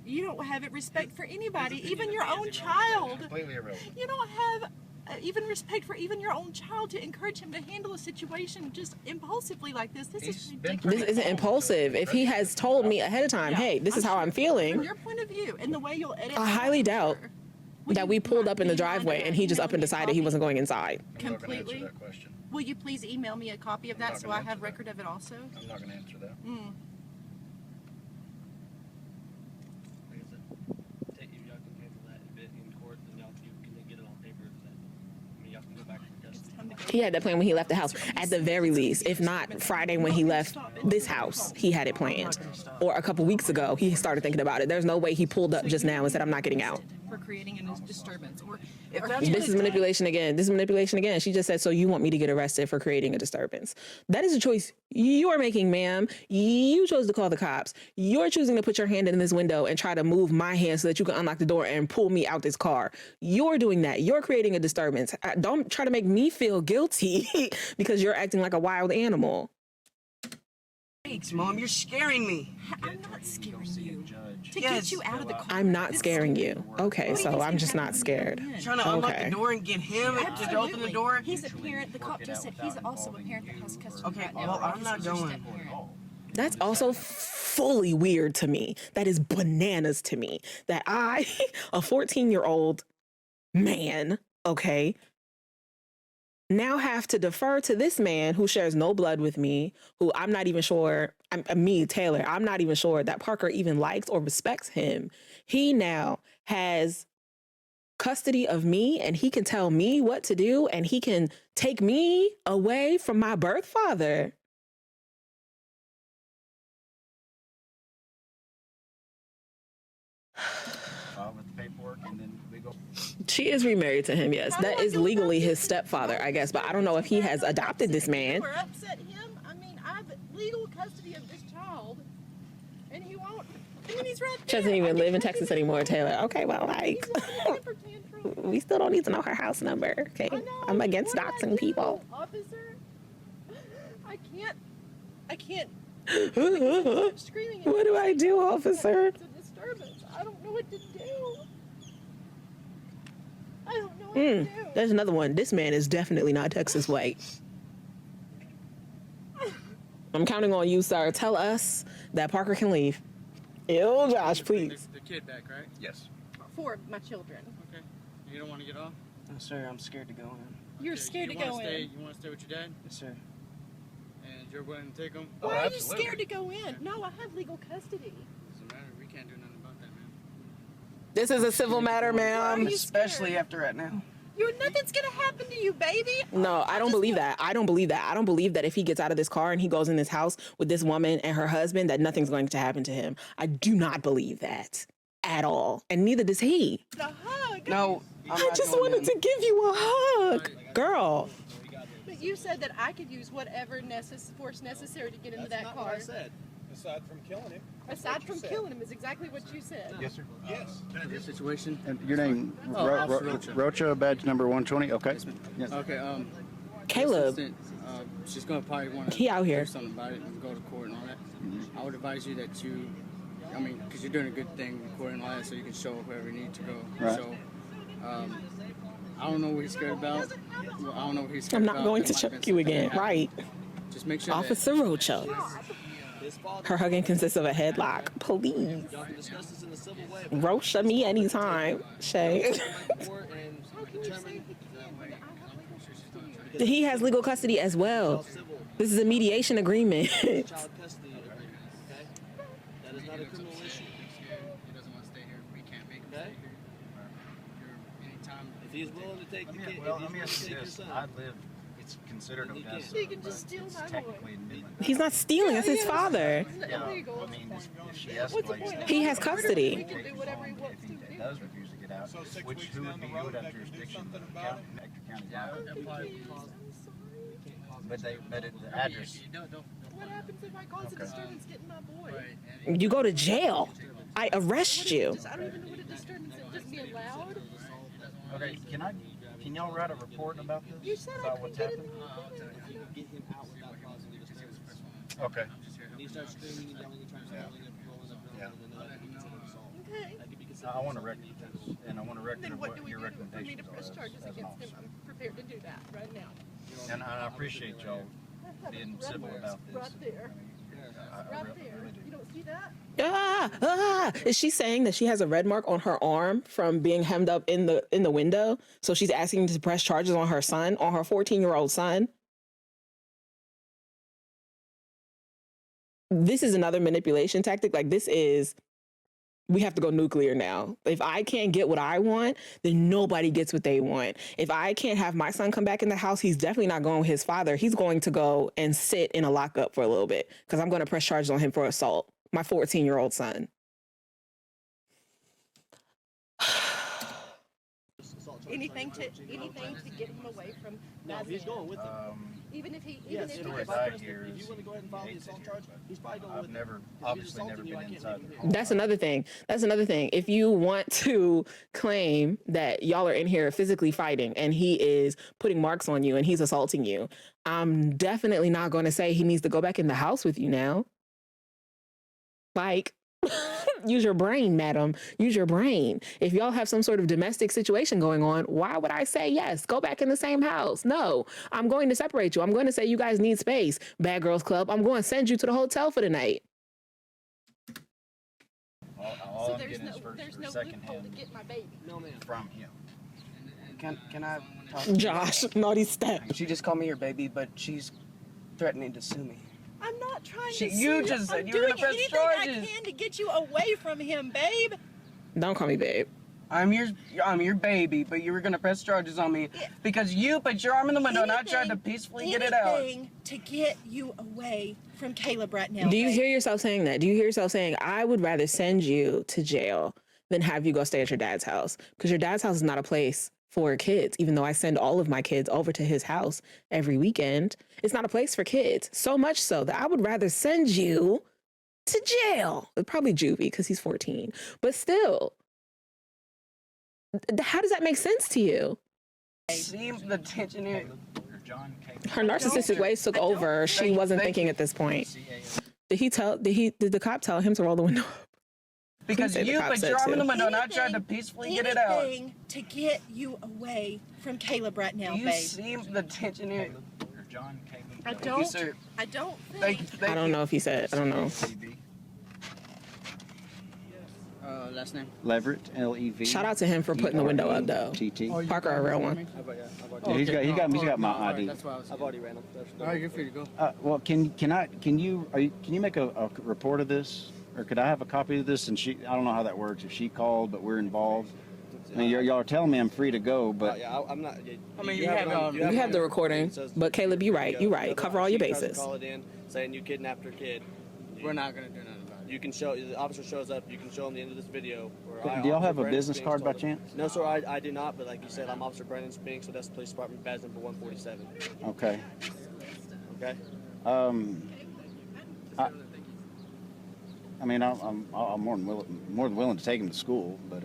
You don't have respect for anybody, even your own child. Completely irrelevant. You don't have even respect for even your own child to encourage him to handle a situation just impulsively like this. This is ridiculous. This isn't impulsive. If he has told me ahead of time, Yeah, hey, this is how I'm From feeling, your point of view and the way you'll edit. I highly doubt that we pulled up in the driveway and he just up and decided he wasn't going inside. I'm not going to Completely. answer that question. Will you please email me a copy of I'm not that so gonna I have answer that. record of it also? I'm not going to answer that. Like I said, y'all can handle that a bit in court, and y'all can get it on paper. Y'all can go back and adjust it. He had that plan when he left the house. At the very least, if not Friday when he left this house, he had it planned. Or a couple weeks ago, he started thinking about it. There's no way he pulled up just now and said, I'm not getting out. For creating a disturbance, or This is manipulation again. This is manipulation again. She just said, so you want me to get arrested for creating a disturbance. That is a choice you are making, ma'am. You chose to call the cops. You're choosing to put your hand in this window and try to move my hand so that you can unlock the door and pull me out this car. You're doing that. You're creating a disturbance. Don't try to make me feel guilty because you're acting like a wild animal. Thanks, Mom. You're scaring me. I'm not scaring you. Judge. To Yes. get you out of the car. I'm not scaring you. Okay, What do you so think's I'm gonna just happen not when you scared. come in? Trying to unlock Okay. the door and get him to open the Absolutely. door. He's a parent. The cop just said he's also a parent that has custody Okay, right now. well, I'm He's not your going. step-parent. That's also fully weird to me. That is bananas to me. That I, a 14-year-old man, okay, now have to defer to this man who shares no blood with me, who I'm not even sure, me, Taylor, I'm not even sure that Parker even likes or respects him. He now has custody of me and he can tell me what to do and he can take me away from my birth father. With the paperwork, and then we go. She is remarried to him, yes. How do That I is feel about legally this? his stepfather, I guess, but I don't know if he has adopted this man. Or upset him. I mean, I have legal custody of this child, and he won't. I mean, he's right there. She doesn't even live in Texas anymore, Taylor. Okay, well, like, He's having a temper tantrum. we still don't need to know her house number, okay? I know. I'm against What do I doxing do, people. Officer, I can't. What Screaming. at do me. I do, officer? It's a disturbance. I don't know what to do. I don't know what Hmm, to do. there's another one. This man is definitely not Texas white. I'm counting on you, sir. Tell us that Parker can leave. Ew, Josh, please. The kid back, right? Yes. For my children. Okay. You don't want to get off? No, sir, I'm scared to go in. You're Okay, scared to you wanna go stay, in. You want to stay with your dad? Yes, sir. And you're willing to take him? Why are you absolutely. scared to go in? No, I have legal custody. Doesn't matter. We This is a civil matter, ma'am. Especially after right now. Nothing's gonna happen to you, baby. No, I don't believe that. I don't believe that. I don't believe that if he gets out of this car and he goes in this house with this woman and her husband, that nothing's going to happen to him. I do not believe that at all. And neither does he. The hug. No, I just wanted to give you a hug. Girl. But you said that I could use whatever force necessary to get into that Not car. what I said. Aside from killing him. Aside from killing him is exactly what you said. Yes, sir. Yes. This situation. And your name, Oh, Officer Rocha. Rocha, badge number 120. Okay. Yes. Okay. Caleb. This instance, she's gonna probably want to He out here. do something about it and go to court and all that. I would advise you that you, I mean, because you're doing a good thing, recording all that, so you can show whoever you need to go. Right. So, I don't know what he's scared about. Well, I don't know what he's scared I'm about. not going There to might have been choke you something again. that Right. happened. Just make sure Officer Rocha. His father, Her hugging consists of a headlock. Please. y'all can discuss this in a civil way. Rocha me anytime. Shay. Court and determine He has legal custody as well. civil This is a mediation agreement. child custody agreement. Okay, that is not a criminal issue. he doesn't want to stay here. We can't make him Okay. stay here. Anytime. If he is willing to take the kid, Well, if let me he's ask you willing to this. take your I son, live, it's considered He Odessa. can. He can just steal It's my boy. technically in Midland. He's not stealing. That's his father. Isn't it Yeah, illegal? I mean, if she What's the escalates point? that. He has He custody. can do whatever he wants If to he do. does refuse to get out, So 6 which weeks who down would the be, road, who would have they could do jurisdiction? something The about county, Ector County. But the address. What happens if I cause a disturbance getting my boy? You go to jail. I arrest you. I don't even know what a disturbance is. Just being loud? Okay, can y'all write a report about this? You said I About couldn't what's get in happened? get him out without causing a disturbance. Okay. When he starts screaming and yelling and trying to yelling and rolling up and Yeah. over, then that could be considered assault. Okay. That could be considered I want to assault. record this, and I want to record Then what do what we your do for me to recommendations press are charges as an against him? officer. I'm prepared to do that right now. And I appreciate y'all being civil about this. Right there. I Right really there. do. You don't see that? Is she saying that she has a red mark on her arm from being hemmed up in the window? So she's asking to press charges on her son, on her 14-year-old son? This is another manipulation tactic. Like, we have to go nuclear now. If I can't get what I want, then nobody gets what they want. If I can't have my son come back in the house, he's definitely not going with his father. He's going to go and sit in a lockup for a little bit because I'm going to press charges on him for assault. My 14-year-old son. Assault charges. Anything to get him away from No, that he's man. going with it. Even if he Yes, even if if stories he I if hear you is want to go ahead and file the he hates assault it charge, here, he's probably going I've with never, it. If he's obviously never assaulting you, been I can't inside leave the him home. That's another thing. That's another thing. If you want to claim that y'all are in here physically fighting and he is putting marks on you and he's assaulting you, I'm definitely not going to say he needs to go back in the house with you now. Like, use your brain, madam. Use your brain. If y'all have some sort of domestic situation going on, why would I say yes? Go back in the same house. No, I'm going to separate you. I'm going to say you guys need space. Bad Girls Club. I'm going to send you to the hotel for the night. All so I'm there's getting no is first there's or no second loophole to hand get my baby. No, ma'am. from him. Can I talk to you? Josh, naughty step. She just called me her baby, but she's threatening to sue me. I'm not trying She- to sue you just said I'm you were gonna doing press anything charges. I can to get you away from him, babe. Don't call me babe. I'm your baby, but you were gonna press charges on me because you put your arm in the window and I tried to peacefully get it out. Anything to get you away from Caleb right now. Do you babe. hear yourself saying that? Do you hear yourself saying, I would rather send you to jail than have you go stay at your dad's house? Because your dad's house is not a place for kids, even though I send all of my kids over to his house every weekend. It's not a place for kids. So much so that I would rather send you to jail. Probably juvie because he's 14. But still, how does that make sense to you? Seems the tension here. Or John K. Her narcissistic ways took over. She wasn't thinking at this point. CAO. Did the cop tell him to roll the window up? Because Say the you cop put said your arm in the too. window and I tried to peacefully get it out. Anything to get you away from Caleb right now, You babe. seem the tension here. Or John K. I Thank you, don't. sir. I don't Thank think. you. Thank I don't you. know if he said. I don't know. CB. Last name. Leverett, L-E-V. Shout out to him for putting the window up though. T-T. Parker, a real one. Yeah, he's got my ID. That's why I was. I've already ran him. All right, you're free to go. Well, can you make a report of this? or could I have a copy of this? And I don't know how that works. If she called, but we're involved. I mean, y'all are telling me I'm free to go, but yeah, I'm not. I mean, you have it on- You have the recording, it says- but Caleb, you're right. You're right. Yeah, Cover all your she tries to bases. Call it in saying you kidnapped her kid. we're not gonna do nothing about it. You can show the officer shows up. You can show him the end of this video. Where do y'all have a Brandon business Spinks card by told him- chance? No, sir, I do not. But like you said, I'm Officer Brandon Spinks, so that's the police department badge number 147. Okay. Okay. I mean, I'm more than willing to take him to school, but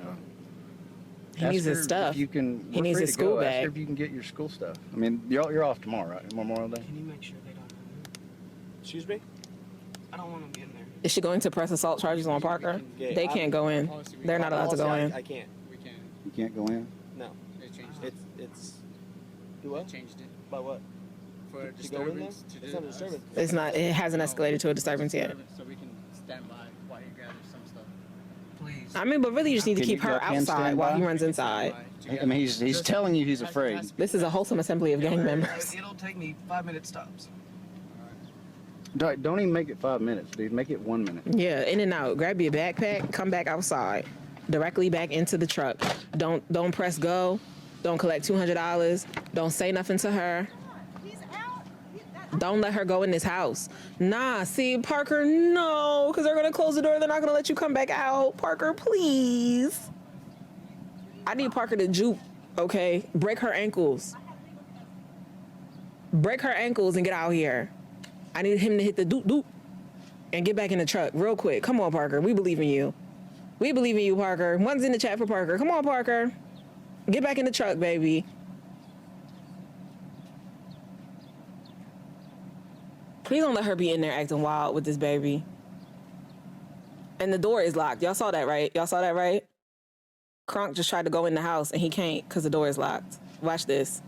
He ask needs his her stuff. If you can, He we're needs free his to go. school Ask her bag. if you can get your school stuff. I mean, you're off tomorrow, right? Memorial Day. Can you make sure they don't? Excuse me. I don't want them getting there. Is she going to press assault charges on Parker? Yeah, They can't go in. They're not allowed to go Policy, in. I can't. We can. You can't go in. No. They changed it. It's. Do what? Changed it By what? for To go in there? disturbance. It's not a disturbance. It's not. It hasn't escalated to a disturbance yet. So we can stand by while you gather some stuff. Please. I mean, but really, you just need to Can keep you- her y'all can outside stand while by? he runs inside. I mean, he's telling you he's afraid. This is a wholesome assembly of gang members. It'll take me 5-minute stops. Don't even make it 5 minutes, dude. Make it 1 minute. Yeah, in and out. Grab your backpack. Come back outside. Directly back into the truck. Don't press go. Don't collect $200. Don't say nothing to her. Don't let her go in this house. Nah, see, Parker, no, because they're going to close the door. They're not going to let you come back out. Parker, please. I need Parker to juke, okay? Break her ankles. Break her ankles and get out here. I need him to hit the doop doop and get back in the truck real quick. Come on, Parker. We believe in you. We believe in you, Parker. One's in the chat for Parker. Come on, Parker. Get back in the truck, baby. Please don't let her be in there acting wild with this baby. And the door is locked. Y'all saw that, right? Y'all saw that, right? Kronk just tried to go in the house and he can't because the door is locked. Watch this.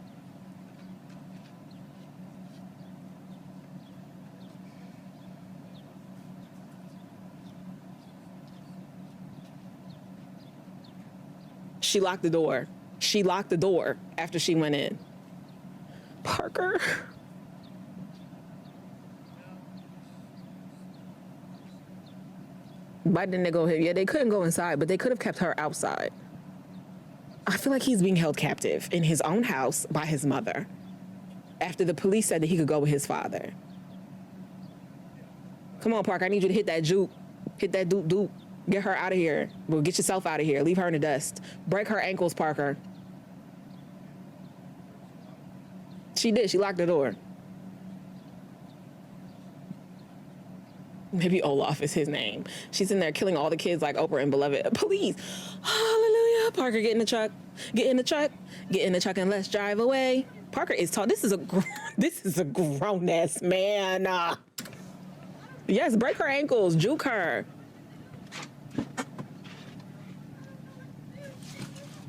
She locked the door. She locked the door after she went in. Parker. Why didn't they go here? Yeah, they couldn't go inside, but they could have kept her outside. I feel like he's being held captive in his own house by his mother after the police said that he could go with his father. Come on, Parker. I need you to hit that juke. Hit that doop doop. Get her out of here. Well, get yourself out of here. Leave her in the dust. Break her ankles, Parker. She did. She locked the door. Maybe Olaf is his name. She's in there killing all the kids like Oprah and Beloved. Please. Hallelujah. Parker, get in the truck. Get in the truck. Get in the truck and let's drive away. Parker is tall. This is a grown-ass man. Yes, break her ankles. Juke her.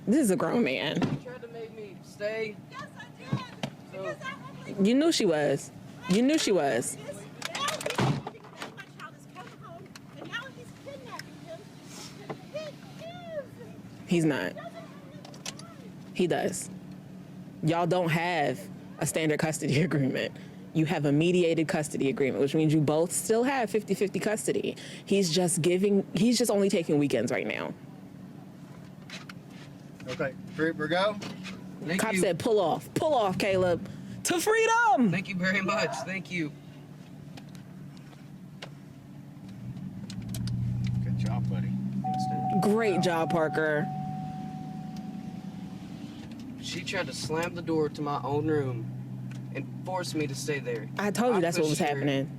This is a grown man. You tried to make me stay. Yes, I did. Because I had You knew she was. You knew she was. this. Now he's because my child is coming home, and now he's kidnapping him. He is. He's not. He does. Y'all don't have a standard custody agreement. You have a mediated custody agreement, which means you both still have 50-50 custody. He's just only taking weekends right now. Okay, free for go. Thank Cop you. said, pull off, Caleb. To freedom! Thank you very much. Thank you. Good job, buddy. Great job, Parker. She tried to slam the door to my own room and force me to stay there. I told you that's what was pushed her happening.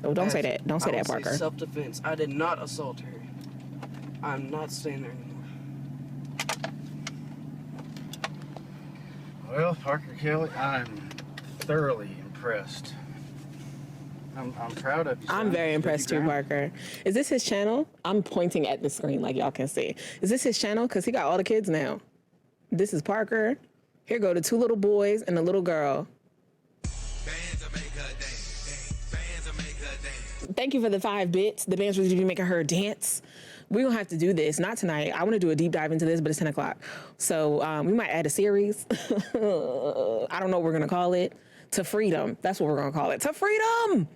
Oh, don't say that. Don't say that, Parker. Self-defense. I did not assault her. I'm not staying there anymore. Well, Parker Kelly, I'm thoroughly impressed. I'm proud of you. I'm son. very Stood impressed too, your ground. Parker. Is this his channel? I'm pointing at the screen like y'all can see. Is this his channel? Because he got all the kids now. This is Parker. Here go the two little boys and the little girl. Thank you for the 5 bits. The band's really be making her dance. We're going to have to do this. Not tonight. I want to do a deep dive into this, but it's 10 o'clock. So we might add a series. I don't know what we're going to call it. To Freedom. That's what we're going to call it. To Freedom!